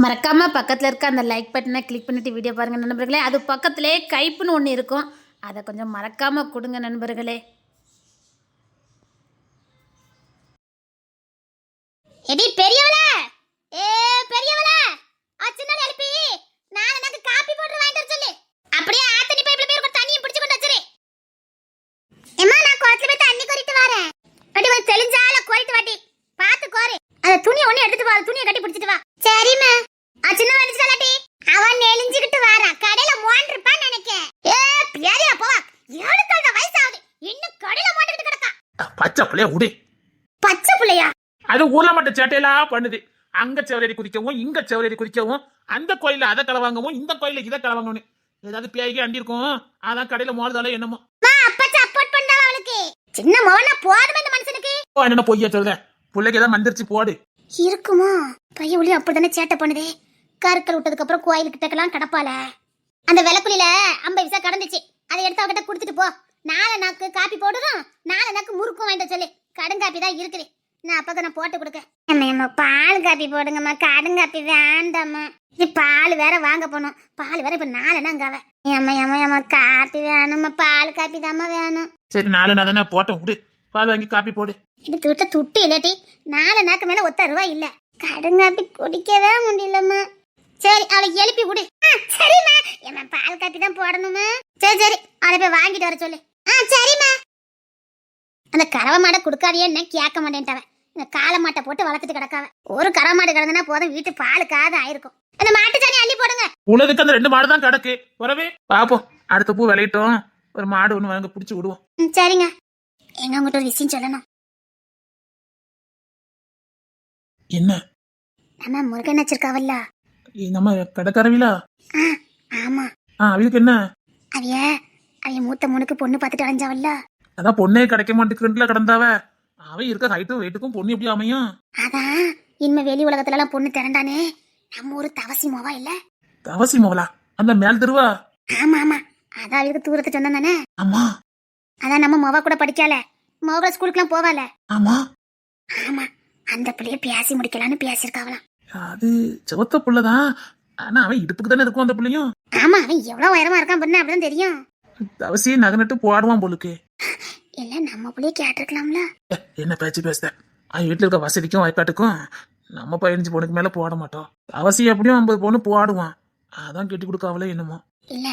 மறக்காம பக்கத்தில் இருக்க அந்த லைக் பட்டனை கிளிக் பண்ணிட்டு வீடியோ பாருங்க நண்பர்களே. அது பக்கத்திலே கைப்புன்னு ஒன்று இருக்கும், அதை கொஞ்சம் மறக்காம கொடுங்க நண்பர்களே. எடி பெரியவளே, ஏ பெரியவளே, அச்சனல எழுப்பி நான் எனக்கு காபி போட்டு வாங்கிட்டு வர சொல்லு. அப்படியே ஆத்தனி பைப்ல போய் ஒரு தண்ணியை பிடிச்சு கொண்டு வச்சிரு. எம்மா நான் குளத்துல போய் தண்ணி கோரிட்டு வரேன். அடி வந்து தெளிஞ்சால கோரிட்டு வாட்டி பாத்து கோரி. அந்த துணி ஒண்ணு எடுத்துட்டு வா, துணியை கட்டி பிடிச்சிட்டு வா. சரிம்மா. அச்சன வந்துட்டாலடி. அவன் நெளிஞ்சிக்கிட்டு வாரான். கடையில மோண்ட் இருப்பான்னு நினைக்கேன். ஏ பியாரியா போ. ஏழுக்கல்ல வயசாகுது. இன்னும் கடையில மோண்டிட்டு கிடக்கா. பச்சை புள்ளைய உடி. பச்சை புள்ளையா? அது ஊர்ல மட்டும் சேட்டையெல்லாம் பண்ணுது. அங்க செவரேறி குதிக்கவும் இங்க செவரேறி குதிக்கவும், அந்த கோயில அதை கலவாங்கவும் இந்த கோயில இதை கலவாங்கன்னு ஏதாவது பேய்க்கு அண்டி இருக்கும். அதான் கடையில மோதுதால என்னமோ. அப்பா சப்போர்ட் பண்ணாவ அவளுக்கு. சின்ன மோன போடுமே இந்த மனுஷனுக்கு. என்ன பொய்யா சொல்றேன். பிள்ளைக்கு ஏதாவது மந்திரிச்சு போடு. இருக்குமா? பைய ஒளி அப்படிதானே சேட்டை பண்ணுதே. கருக்கள் விட்டதுக்கு அப்புறம் கோயிலுக்கு டக்கலாம் கடப்பால. அந்த விளக்குலில 50 பைசா கடந்துச்சு. அதை எடுத்து அவகிட்ட கொடுத்துட்டு போ. 4 நாக்கு காப்பி போடுறோம், 4 நாக்கு முறுக்கும் வேண்டாம் சொல்லு. கடுங்காப்பி தான் இருக்குது. நான் அப்பதான் நான் போட்டு கொடுக்க. அம்மா பால் காப்பி போடுங்கம்மா. கடுங்காப்பி வேண்டாம்மா. இது பால் வேற வாங்க போனோம். பால் வேற இப்ப 4 நாங்காவ. ஏம்மா காப்பி வேணும்மா. பால் காப்பி தாம்மா வேணும். சரி 4 நான் தானே போட்டோம், விடு. பால் வாங்கி காப்பி போடு. இது துட்ட துட்டு இல்லாட்டி 4 நாக்கு மேல ஒத்த ரூபாய் இல்ல. கடுங்காப்பி குடிக்கவே முடியலம்மா. சரி அவளை எழுப்பி விடு. சரிம்மா. ஏம்மா பால் காப்பி தான் போடணுமா? சரி அவளை போய் வாங்கிட்டு வர சொல்லு. சரிம்மா. அந்த கறவை மாடை கொடுக்காதியன்னு கேட்க மாட்டேன்ட்டாவ. இந்த காளை மாட்டை போட்டு வளர்த்துட்டு கிடக்காவ. ஒரு கறவை மாடு கிடந்தனா போதும், வீட்டு பாலுக்காக ஆயிருக்கும். அந்த மாட்டு சாணி அள்ளி போடுங்க. உலதுக்கு அந்த 2 மாடு தான் கிடக்கு. வரவே பாப்போம். அடுத்த பூ விளையிட்டோம். ஒரு மாடு ஒண்ணு வாங்க பிடிச்சி விடுவோம். சரிங்க. எங்க உங்ககிட்ட ஒரு விஷயம் சொல்லணும். என்ன? நம்ம முருகன் வச்சிருக்காவல்ல, நம்ம கடைக்காரவிலா? ஆமா. அவளுக்கு என்ன? அவைய மூத்த முனுக்கு பொண்ணு பார்த்துட்டு அலைஞ்சாவல்ல. அதான் பொண்ணே கிடைக்க மாட்டேங்குறதுல கடந்தாவ. அவன் இருக்க ஹைட்டும் வெயிட்டுக்கும் பொண்ணு எப்படி அமையும்? அதான் இனிமே வெளி உலகத்துல எல்லாம் பொண்ணு திரண்டானே. நம்ம ஒரு தவசி மோவா இல்ல? தவசி மோவலா? அந்த மேல் தெருவா? ஆமா. அதான் அவளுக்கு தூரத்து சொந்தம் தானே. ஆமா. அதான் நம்ம மோவா கூட படிக்கால. மோவா ஸ்கூலுக்குலாம் போவால. ஆமா. அந்த பிள்ளைய பேசி முடிக்கலான்னு பேசிருக்காவலாம். அது செவத்த புள்ளதான். ஆனா அவன் இடுப்புக்கு தானே இருக்கும் அந்த பிள்ளையும். ஆமா, அவன் எவ்வளவு உயரமா இருக்கான் பண்ண அப்படிதான் தெரியும். தவசி நகனட்டு போடுவான் போலுக்கு. இல்ல நம்ம பிள்ளைய கேட்டிருக்கலாம்ல. என்ன பேச்சு பேசுத? அவன் வீட்டுல இருக்க வசதிக்கும் வாய்ப்பாட்டுக்கும் நம்ம 15 பொண்ணுக்கு மேல போட மாட்டோம். தவசி எப்படியும் 50 பொண்ணு போடுவான். அதான் கெட்டி கொடுக்காவல என்னமோ. இல்ல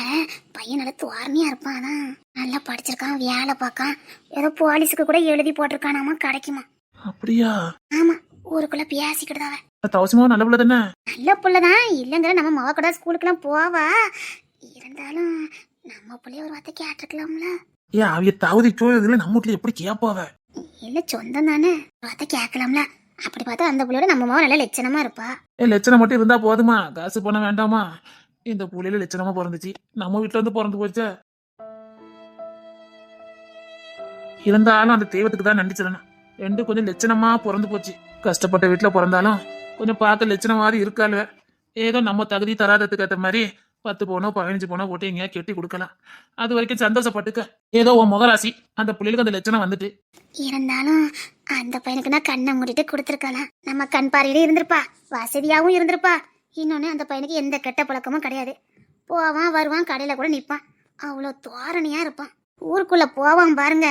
பையன் நல்ல துவாரணியா இருப்பான். அதான் நல்லா படிச்சிருக்கான், வேலை பார்க்கான். ஏதோ போலீஸுக்கு கூட எழுதி போட்டிருக்கானாமா, கிடைக்குமா? அப்படியா? ஆமா, ஊருக்குள்ள பேசிக்கிட்டுதாவ. தவசிமா நல்ல பிள்ளை தானே? நல்ல பிள்ளைதான் இல்லங்கிற. நம்ம மவ கூட ஸ்கூலுக்கு எல்லாம் போவா. இருந்தாலும் நம்ம பிள்ளைய ஒரு வார்த்தை கேட்டிருக்கலாம்ல. அவைய தகுதிக்கோ இதுல நம்ம வீட்டுல எப்படி கேப்பாவ? இல்ல சொந்தம் தானே, வார்த்தை கேட்கலாம்ல. அப்படி பார்த்தா அந்த பிள்ளையோட நம்ம மவ நல்ல லட்சணமா இருப்பா. லட்சணம் மட்டும் இருந்தா போதுமா? காசு பண்ண வேண்டாமா? இந்த புள்ளையில லட்சணமா பிறந்துச்சு. நம்ம வீட்டுல இருந்து பிறந்து போச்ச. இருந்தாலும் அந்த தெய்வத்துக்கு தான் நன்றி சொல்லணும். 2 கொஞ்சம் லட்சணமா பிறந்து போச்சு. கஷ்டப்பட்ட வீட்டுல பிறந்தாலும் கொஞ்சம் பார்க்க லட்சணமாவது இருக்காளுவ. ஏதோ நம்ம தகுதி தராததுக்கு ஏற்ற மாதிரி 10 பவுனோ 15 பவுனோ போட்டு எங்கேயா கெட்டி கொடுக்கலாம். அது வரைக்கும் சந்தோஷப்பட்டுக்க. ஏதோ உன் முகராசி அந்த பிள்ளைகளுக்கு அந்த லட்சணம் வந்துட்டு. இருந்தாலும் அந்த பையனுக்கு நான் கண்ணை மூடிட்டு கொடுத்துருக்கலாம். நம்ம கண் பார்வையிலே இருந்திருப்பா, வசதியாவும் இருந்திருப்பா. இன்னொன்னு அந்த பையனுக்கு எந்த கெட்ட பழக்கமும் கிடையாது. போவான் வருவான், கடையில கூட நிப்பான். அவ்வளோ தோரணையா இருப்பான். ஊருக்குள்ள போவான் பாருங்க,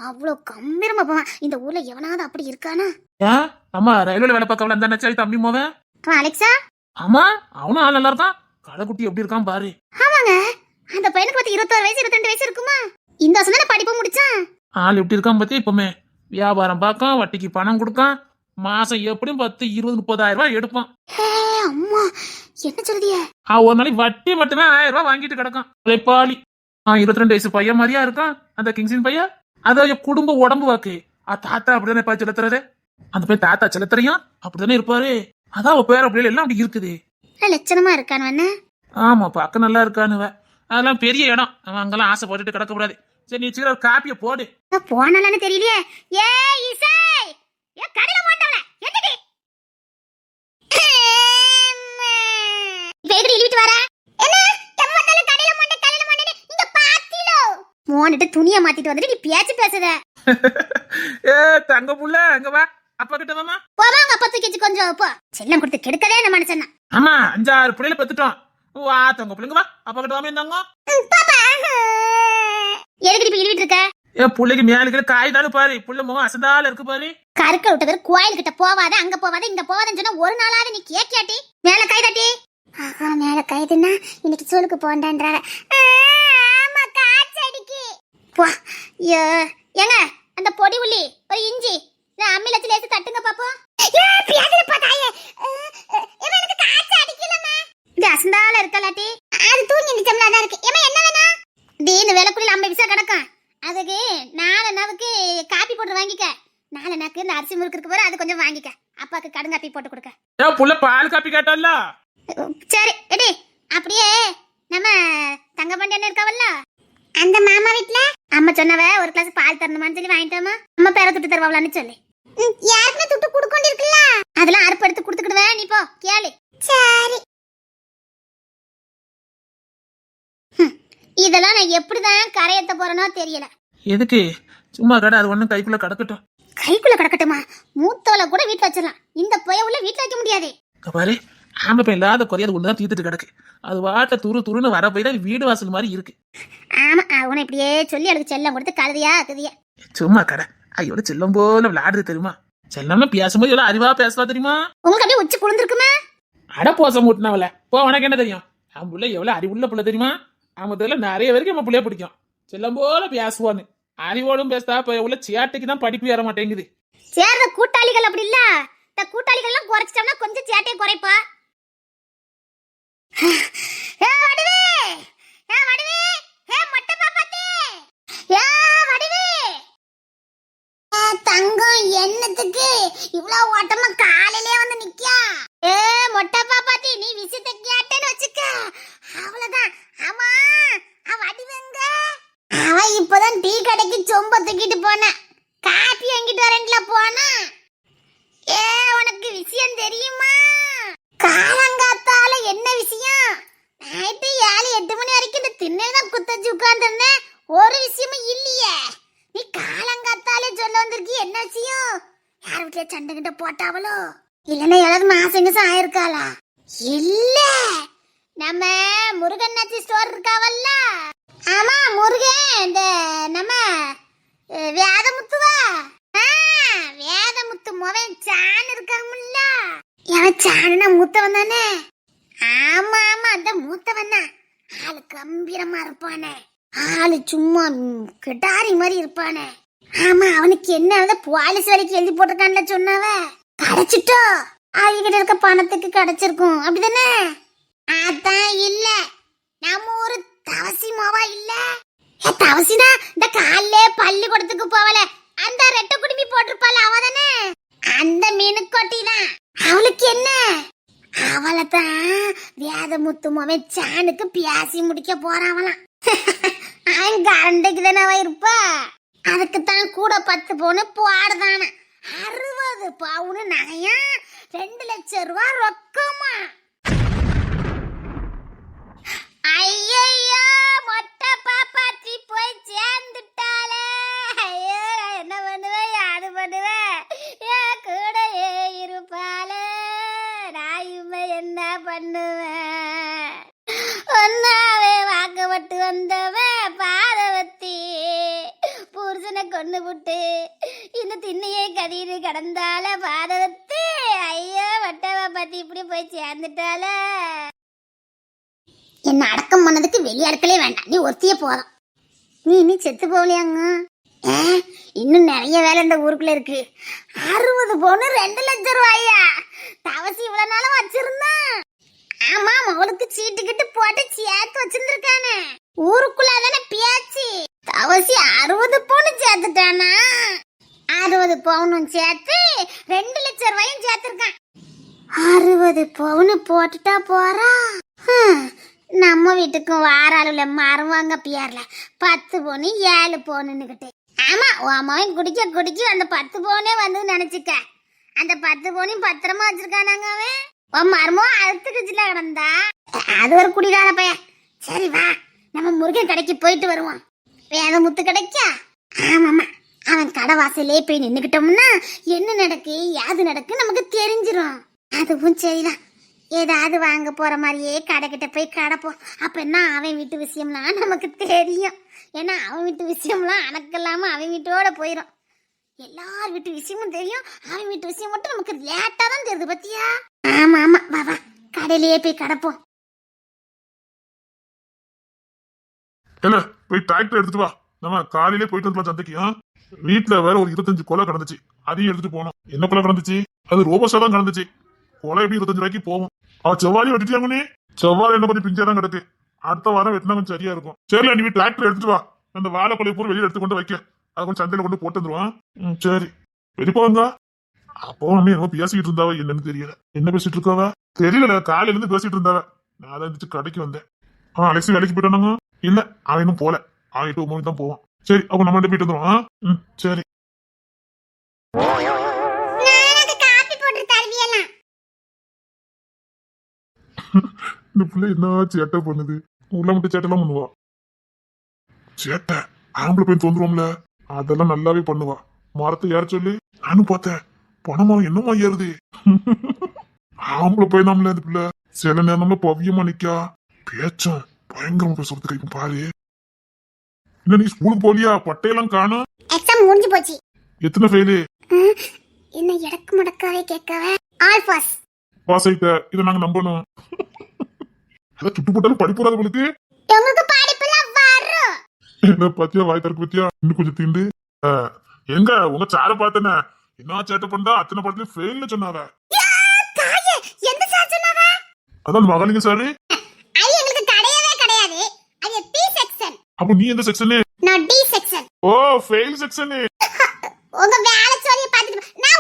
அவ்வளோ கம்பீரமா போவான். இந்த ஊர்ல எவனாவது அப்படி இருக்கானா? ஏன் அம்மா ரயில்வே வேலை பார்க்கல அந்த நச்சாரி தம்பி மோவன்? அலெக்சா? ஆமா, அவனும் ஆள் நல்லா இருக்கான். கடைக்குட்டி எப்படி இருக்கான் பாரு. ஆமாங்க, அந்த பையனுக்கு பார்த்து 21 வயசு 22 வயசு இருக்குமா? இந்த வருஷம் தானே படிப்பு முடிச்சான். ஆள் எப்படி இருக்கான் பத்தி. இப்பவுமே வியாபாரம் பார்க்கான், வட்டிக்கு பணம் கொடுக்கான். மாசம் எப்படியும் 10, 20, 30,000 ரூபாய் எடுப்பான். அம்மா என்ன சொல்றீங்க? ஒரு நாளைக்கு வட்டி மட்டுமே 1000 ரூபாய் வாங்கிட்டு கிடக்கான். பாலி 22 வயசு பையன் மாதிரியா இருக்கான் அந்த கிங்ஸின் பையன். அதாவது குடும்ப உடம்பு வாக்கு. தாத்தா அப்படிதானே பா செலுத்துறாரு. அந்த பையன் தாத்தா செலுத்துறையும் அப்படித்தானே இருப்பாரு. அதான் அவ பேர பிள்ளைகள் எல்லாம் அப்படி இருக்குது. லட்சணமா இருக்கானு. ஆமா, பார்க்க நல்லா இருக்கானுவ. அதெல்லாம் பெரிய இடம். அவன் அங்கெல்லாம் ஆசைப்பட்டுட்டு கிடக்க கூடாது. சரி நீ சீக்கிரம் ஒரு காப்பிய போடு. போனாலான்னு தெரியலையே. ஏ இசை, ஏ கடையில போட்டவள என்னடி பேக்கரி இழுவிட்டு வர? என்ன எம்மத்தால கடையில மொண்டை நீங்க பாத்தீலோ? மோனிட்டு துணியை மாத்திட்டு வந்துட்டு நீ பேசுத. ஏ தங்க புள்ள அங்க வா. அப்பா கிட்ட வாமா. போவாங்க அப்பா தூக்கிச்சு கொஞ்சம் போ. செல்லம் கொடுத்து கெடுக்கவே அந்த மனுஷன். ஆமா 5-6 பிள்ளைல பெத்துட்டோம். வா தங்க பிள்ளைங்க வா அப்பா கிட்ட வாமே இருந்தாங்க. பாப்பா எதுக்கு இப்ப இழுவிட்டு இருக்க? என் பிள்ளைக்கு மேலுக்கு காய் தானே பாரு, புள்ள முகம் அசந்தால இருக்கு பாரு. கருக்க விட்டது கோயில் கிட்ட போவாத, அங்க போவாத, இங்க போவாதன்னு சொன்னா ஒரு நாளாவது நீ கேட்டியாட்டி? மேல கை தட்டி. ஆஹா மேல கைதுன்னா இன்னைக்கு சோலுக்கு போண்டான்றாங்க. ஆமா காச்சடிக்கு. போ. ஏங்க அந்த பொடி உள்ளி ஒரு இஞ்சி அம்மில வச்சு லேசு தட்டுங்க பாப்போம். ஏ பியாதில பாத்தாயே. எனக்கு காச்ச அடிக்கலமா. இது அசந்தால இருக்கலாட்டி. அது தூங்கி நிச்சம்ல தான் இருக்கு. ஏமா என்ன வேணா? டீன வேலைக்குள்ள 50 பைசா கிடக்கும். அதுக்கு நாளைக்கு காப்பி போட்டு வாங்கிக்க. நாளைக்கு இந்த அரிசி முறுக்கு இருக்கு பாரு, அது கொஞ்சம் வாங்கிக்க. அப்பாக்கு கடுங்காப்பி போட்டு கொடுக்க. ஏன் புள்ள பால் காப்பி கேட்டல்ல? சரி எடி அப்படியே நம்ம தங்கமண்டி அண்ணன் இருக்காவல்ல அந்த மாமா வீட்ல அம்மா சொன்னவ ஒரு கிளாஸ் பால் தரணுமான்னு சொல்லி வாங்கிட்டோமா. அம்மா பேர துட்டு தருவாங்களான்னு சொல்லி யாருக்குமே துட்டு கொடுக்கொண்டு இருக்குல்ல, அதெல்லாம் அறுப்பு எடுத்து கொடுத்துக்கிடுவேன். நீ போ கேளு. சரி இதெல்லாம் நான் எப்படிதான் கரையத்த போறேனோ தெரியல. எதுக்கு சும்மா கடை, அது ஒண்ணும் கைக்குள்ள கிடக்கட்டும். கைக்குள்ள கிடக்கட்டுமா? மூத்தோல கூட வீட்டுல வச்சிடலாம், இந்த புய உள்ள வீட்டுல வைக்க முடியாது. பாரு ஆம்பளை பையன் இல்லாத குறையாது ஒண்ணுதான் தீத்துட்டு கிடக்கு. அது வாட்ட துருன்னு வர போய் தான் வீடு வாசல் மாதிரி இருக்கு. ஆமா அவனை இப்படியே சொல்லி அதுக்கு செல்லம் கொடுத்து கழுதியா கதியா. சும்மா கடை ஐயோட செல்லம் போல விளையாடுது தெரியுமா? செல்லம்னா பேசும்போது எவ்வளவு அறிவா பேசுவா தெரியுமா? உங்களுக்கு அப்படியே உச்சி குளிர்ந்துருக்குமா? அட போசம் மூட்டினவள போ, உனக்கு என்ன தெரியும்? அவன் புள்ள எவ்வளவு அறிவுள்ள புள்ள தெரியுமா? அவத்துல நிறைய பேருக்கு நம்ம பிள்ளைய பிடிக்கும். செல்லம் போல பேசுவான்னு அறிவோடும் பேசா இப்ப எவ்வளவு சேட்டைக்கு தான் படிப்பு ஏற மாட்டேங்குது. சேர்ற கூட்டாளிகள் அப்படி இல்ல, இந்த கூட்டாளிகள் எல்லாம் குறைச்சிட்டோம்னா கொஞ்சம் சேட்டையை குறைப்பா. தங்கம் என்னத்துக்கு இவ்வளவு ஓட்டமா காலையிலே வந்து நிக்கா? ஏ மொட்டை பாப்பாத்தி நீ விஷயத்தை கேட்டேன்னு வச்சுக்க அவ்வளவுதான். ஆமா வடிவங்க அவன் இப்பதான் டீ கடைக்கு சொம்ப தூக்கிட்டு போன, காப்பி வாங்கிட்டு வரேன்ல போனா. ஏ உனக்கு விஷயம் தெரியுமா? காலங்காத்தால என்ன விஷயம்? நைட்டு 7-8 மணி வரைக்கும் இந்த திண்ணைதான் குத்தச்சு உட்கார்ந்துருந்தேன், ஒரு விஷயமும் இல்லையே. நீ காலங்காத்தாலே சொல்ல வந்திருக்கி, என்ன விஷயம்? யார் வீட்டுல சண்டை கிட்ட போட்டாவளோ இல்லன்னா யாராவது மாசங்கசம் ஆயிருக்காளா? இல்ல நம்ம முருகன்னாச்சி ஸ்டோர் இருக்காவல்ல. ஆமா முருகன் இந்த நம்ம வேதமுத்துவா. வேதமுத்து மோவன் சான் இருக்காமுல்ல, அவன் சானா மூத்தவன் தானே? ஆமா ஆமா அந்த மூத்தவன் தான். ஆளு கம்பீரமா இருப்பானே, ஆளு சும்மா கிட்டாரி மாதிரி இருப்பானே. ஆமா அவனுக்கு என்ன போலீஸ் வேலைக்கு எழுதி போட்டிருக்கான்ல சொன்னவ கிடைச்சிட்டோ. அவங்கிட்ட இருக்க பணத்துக்கு கிடைச்சிருக்கும் அப்படிதானே? அதான் இல்ல நம்ம ஒரு தவசி மாவா இல்ல. தவசினா இந்த காலையில பள்ளிக்கூடத்துக்கு போவல அந்த ரெட்டை குடுமி போட்டிருப்பாள் அவதானே? அந்த மீனுக்கொட்டி தான். அவளுக்கு என்ன? அவளை தான் வேதமுத்து மோவன் சானுக்கு பேசி முடிக்க போறாவலாம். அவன் கரண்டைக்கு தானே அவ இருப்பா, அதுக்குத்தான் கூட 10 பவுனு போடுதான. 60 பவுனு நகையா 2 லட்சம் ரூபாய் ரொக்கமா. ஐயோ மொட்டை பாப்பாத்தி போய் சேர்ந்துட்டாளே. ஐயோ என்ன பண்ணுவேன் யாரு பண்ணுவேன், என் கூடயே இருப்பாளே நாயுமே என்ன பண்ணுவேன். ஒன்னாவே வாக்கப்பட்டு வந்தவன் பாதவத்தி புருஷனை கொண்டு விட்டு இந்த திண்ணையே கதின்னு கடந்தால பாதவத்தி. ஐயோ வட்டவ பத்தி இப்படி போய் சேர்ந்துட்டால. என்ன அடக்கம் பண்ணதுக்கு வெளியாட்களே வேண்டாம், நீ ஒருத்தியே போதும். நீ இன்னும் செத்து போகலையாங்க? இன்னும் நிறைய வேலை இந்த ஊருக்குள்ள இருக்கு. 60 பவுனு 2 லட்சம் ரூபாயா? தவசி இவ்வளவு நாளும் வச்சிருந்தான். ஆமா அவளுக்கு சீட்டுக்கிட்டு போட்டு சேர்த்து வச்சிருந்திருக்கானே. ஊருக்குள்ளதானே பேச்சு. தவசி 60 பவுன் சேர்த்துட்டானா? 60 பவுனும் சேர்த்து 2 லட்சம் ரூபாயும் சேர்த்திருக்கான். 60 பவுனு போட்டுட்டா போறா. நம்ம வீட்டுக்கும் வார அளவுல மருவாங்க பியார்ல 10 பவுனு 7 பவுனுன்னுகிட்டு. ஆமா அம்மாவையும் குடிக்க குடிக்க அந்த 10 பவுனே வந்து நினைச்சுக்க. அந்த 10 பவுனையும் பத்திரமா வச்சிருக்கானாங்க அவன். உன் மருமோ அழுத்துக்குச்சுல கிடந்தா. அது ஒரு குடிகார பையன். சரி வா நம்ம முருகன் கடைக்கு போயிட்டு வருவோம். வேத முத்து கிடைக்கா? ஆமாமா அவன் கடை வாசலே போய் நின்னுக்கிட்டோம்னா என்ன நடக்கு யாது நடக்கு நமக்கு தெரிஞ்சிரும். அதுவும் சரிதான். ஏதாவது வாங்க போற மாதிரியே கடைக்கிட்ட போய் கிடப்போம். அப்பன்னா அவன் வீட்டு விஷயம்லாம் நமக்கு தெரியும். ஏன்னா அவன் வீட்டு விஷயம்லாம் அணக்கில்லாம அவன் வீட்டோட போயிடும். எல்லார் வீட்டு விஷயமும் தெரியும், அவன் வீட்டு விஷயம் மட்டும் நமக்கு லேட்டா தான் தெரியுது பத்தியா. ஆமா ஆமா, வா வா கடையிலேயே போய் கிடப்போம். இல்ல போய் டிராக்டர் எடுத்துட்டு வா. நம்ம காலையிலே போயிட்டு வந்துலாம் சந்தைக்கு. வீட்டுல வேற ஒரு 25 கொலை கிடந்துச்சு, அதையும் எடுத்துட்டு போனோம். என்ன கொலை கிடந்துச்சு? அது ரோபோஸா தான் கிடந்துச்சு. கொலை எப்படி 25 ரூபாய்க்கு போகும். செவ்வாழி வெட்டிட்டாங்கன்னே. செவ்வாழை என்ன கொஞ்சம் பிஞ்சா தான் கிடக்கு. அடுத்த வாரம் வெட்டினா கொஞ்சம் சரியா இருக்கும். சரில நீ டிராக்டர் எடுத்துட்டு வா. அந்த வாழை கொலை பூரா வெளியே எடுத்து கொண்டு வைக்க. அதை கொஞ்சம் சந்தையில கொண்டு போட்டு வந்துருவான். சரி வெளிப்போங்க. அப்போ நம்ம என்ன பேசிக்கிட்டு இருந்தாவ என்னன்னு தெரியல. என்ன பேசிட்டு இருக்காவ தெரியல. காலையில இருந்து பேசிட்டு இருந்தாவ. நான் அதை இருந்துச்சு கடைக்கு வந்தேன். அலெக்சி வேலைக்கு போயிட்டானுங்க. இல்ல அவன் இன்னும் போல. அவன் 8 மணிக்கு தான் போவான். சரி அப்ப நம்ம போயிட்டு வந்துடும். சரி. காப்பி போட்டு தருவியலாம். இந்த பிள்ளை என்ன சேட்டை பண்ணுது. உள்ள மட்டும் சேட்டெல்லாம் பண்ணுவா. சேட்டை ஆம்பளை போய் தோந்துருவோம்ல, அதெல்லாம் நல்லாவே பண்ணுவா. மரத்தை ஏற சொல்லி நானும் பார்த்தேன். பணமரம் என்னமா ஏறுது. ஆம்பளை போய் நம்மள இந்த பிள்ளை சில நேரம்ல பவியமா நிக்கா. பேச்சும் பயங்கரமா பேசுறதுக்கு இப்ப பாரு. என்ன நீ ஸ்கூலுக்கு போலியா? பட்டையெல்லாம் காணும். எக்ஸாம் முடிஞ்சு போச்சு. எத்தனை ஃபெயிலு? என்ன எடக்கு முடக்காவே கேட்கவே. All pass. பாஸ் ஆயிட்ட. இதை நாங்க நம்பணும். அதான் சுட்டு போட்டாலும் படிப்பு வராது உங்களுக்கு. உங்களுக்கு படிப்புலாம் வரும். என்ன பத்தியா வாய் தரக்கு பத்தியா இன்னும் கொஞ்சம் தீண்டு. எங்க உங்க சார பார்த்தன என்ன சேட்டை பண்ணா அத்தனை படத்துலயும் ஃபெயில்னு சொன்னாவ. தாயே எந்த சார் சொன்னாவ? அதான் மகாலிங்க சாரு. ஐ எங்களுக்கு கிடையவே கிடையாது. அது பி செக்ஷன். அப்ப நீ எந்த செக்ஷன்? நான் டி செக்ஷன். ஓ ஃபெயில் செக்ஷன். உங்க வேலை சொல்லி பார்த்துட்டு நான்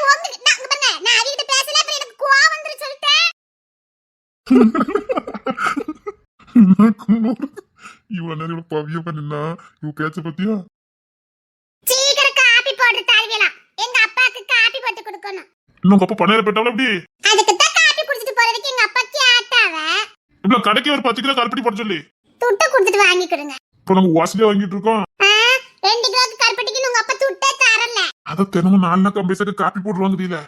இங்க பாருங்க, நான் அவகிட்ட பேசல, அப்புறம் எனக்கு கோவம் வந்துரு சொல்லிட்டேன். இவன் நேரம் பவிய பண்ணினா இவ பேச்ச பத்தியா. சீக்கிரம் காப்பி போட்டு தருவீலாம். எங்க அப்பாக்கு காப்பி போட்டு கொடுக்கணும். இன்னும் அப்பா பண்ணையில போயிட்டாலும் எப்படி? அதுக்கு தான் காப்பி குடிச்சிட்டு போறதுக்கு எங்க அப்பா கேட்டாவ. இப்ப கடைக்கு ஒரு 10 கிலோ கருப்பட்டி போட சொல்லி துட்ட கொடுத்துட்டு வாங்கி கொடுங்க. இப்ப நாங்க வாசலியா வாங்கிட்டு இருக்கோம். 2 கிலோக்கு கருப்பட்டிக்கு உங்க அப்பா துட்டே தரல. அத தினமும் 4 நாள் கம்பேசக்கு காப்பி போடுவாங்க தெரியல.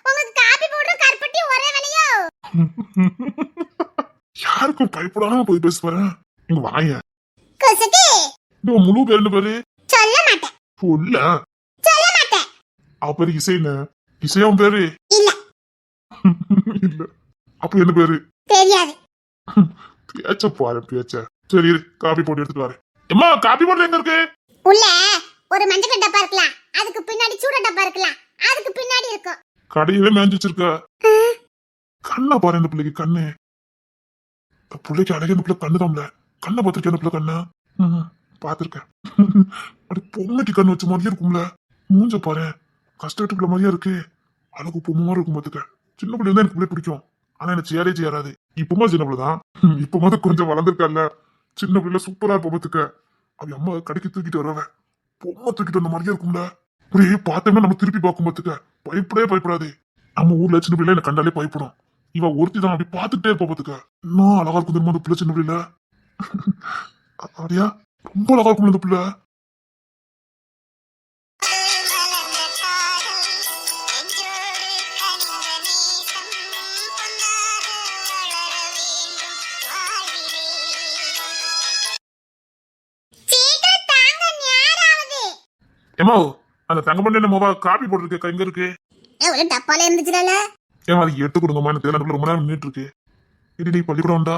உங்களுக்கு காப்பி போடுற கருப்பட்டி ஒரே விலையோ? யாருக்கும் பயப்படாம போய் பேச போறேன். இங்க வாங்க. குசுக்கு இந்த முழு பேர் என்ன பேரு? சொல்ல மாட்டேன். சொல்ல சொல்ல மாட்டேன். அவ பேரு இசைன்னு. இசையாவும் பேரு இல்ல. இல்ல அப்ப என்ன பேரு? தெரியாது. பேச்ச பாரு பேச்ச. சரி இரு காப்பி போட்டு எடுத்துட்டு வரேன். அம்மா காப்பி போட்டு எங்க இருக்கு? உள்ள ஒரு மஞ்சள் டப்பா இருக்கலாம், அதுக்கு பின்னாடி சூட டப்பா இருக்கலாம், அதுக்கு பின்னாடி இருக்கும். கடையில மேஞ்சு வச்சிருக்க. கண்ணா பாரு இந்த பிள்ளைக்கு கண்ணு. இந்த பிள்ளைக்கு அழகே இந்த பிள்ளை கண்ணு தான்ல. கண்ணை பார்த்திருக்கேன் இந்த பிள்ளை கண்ணா. பாத்திருக்கேன். அப்படி பொம்மைக்கு கண்ணு வச்ச மாதிரியே இருக்கும்ல. மூஞ்ச பாரு கஷ்டப்பட்டு பிள்ளை மாதிரியா இருக்கு. அழகு பொம்மை மாதிரி இருக்கும் பாத்துக்க. சின்ன பிள்ளை தான் எனக்கு பிள்ளை பிடிக்கும். ஆனா எனக்கு சேரே சேராது. இப்பமா சின்ன பிள்ளைதான். இப்ப கொஞ்சம் வளர்ந்துருக்கால. சின்ன பிள்ளை சூப்பரா இருப்ப பாத்துக்க. அவ அம்மா கடைக்கு தூக்கிட்டு வரவ பொம்மை தூக்கிட்டு வந்த மாதிரியா இருக்கும்ல. அப்படியே பார்த்தோம்னா நம்ம திருப்பி பார்க்கும் பாத்துக்க. பயப்படாது. நம்ம ஊர்ல சின்ன பிள்ளை என்ன கண்டாலே பயப்படும். இவ ஒருத்தி தான் அப்படி பாத்துட்டே இருப்பா பாத்துக்க. இன்னும் அழகா இருக்கும் தெரியுமா அந்த பிள்ளை சின்ன பிள்ளை. அப்படியா ரொம்ப அழகா இருக்கும் இந்த பிள்ளை. ஏமா அந்த தங்க பண்ண மொபைல் காப்பி போட்டுருக்கு எங்க இருக்கு? ஒரு டப்பால இருந்துச்சுல. ஏமா அது எடுத்து கொடுங்கம்மா. எனக்கு தெரியல ரொம்ப நேரம் நின்றுட்டு இருக்கு. இடி பள்ளிக்கூடம் உண்டா?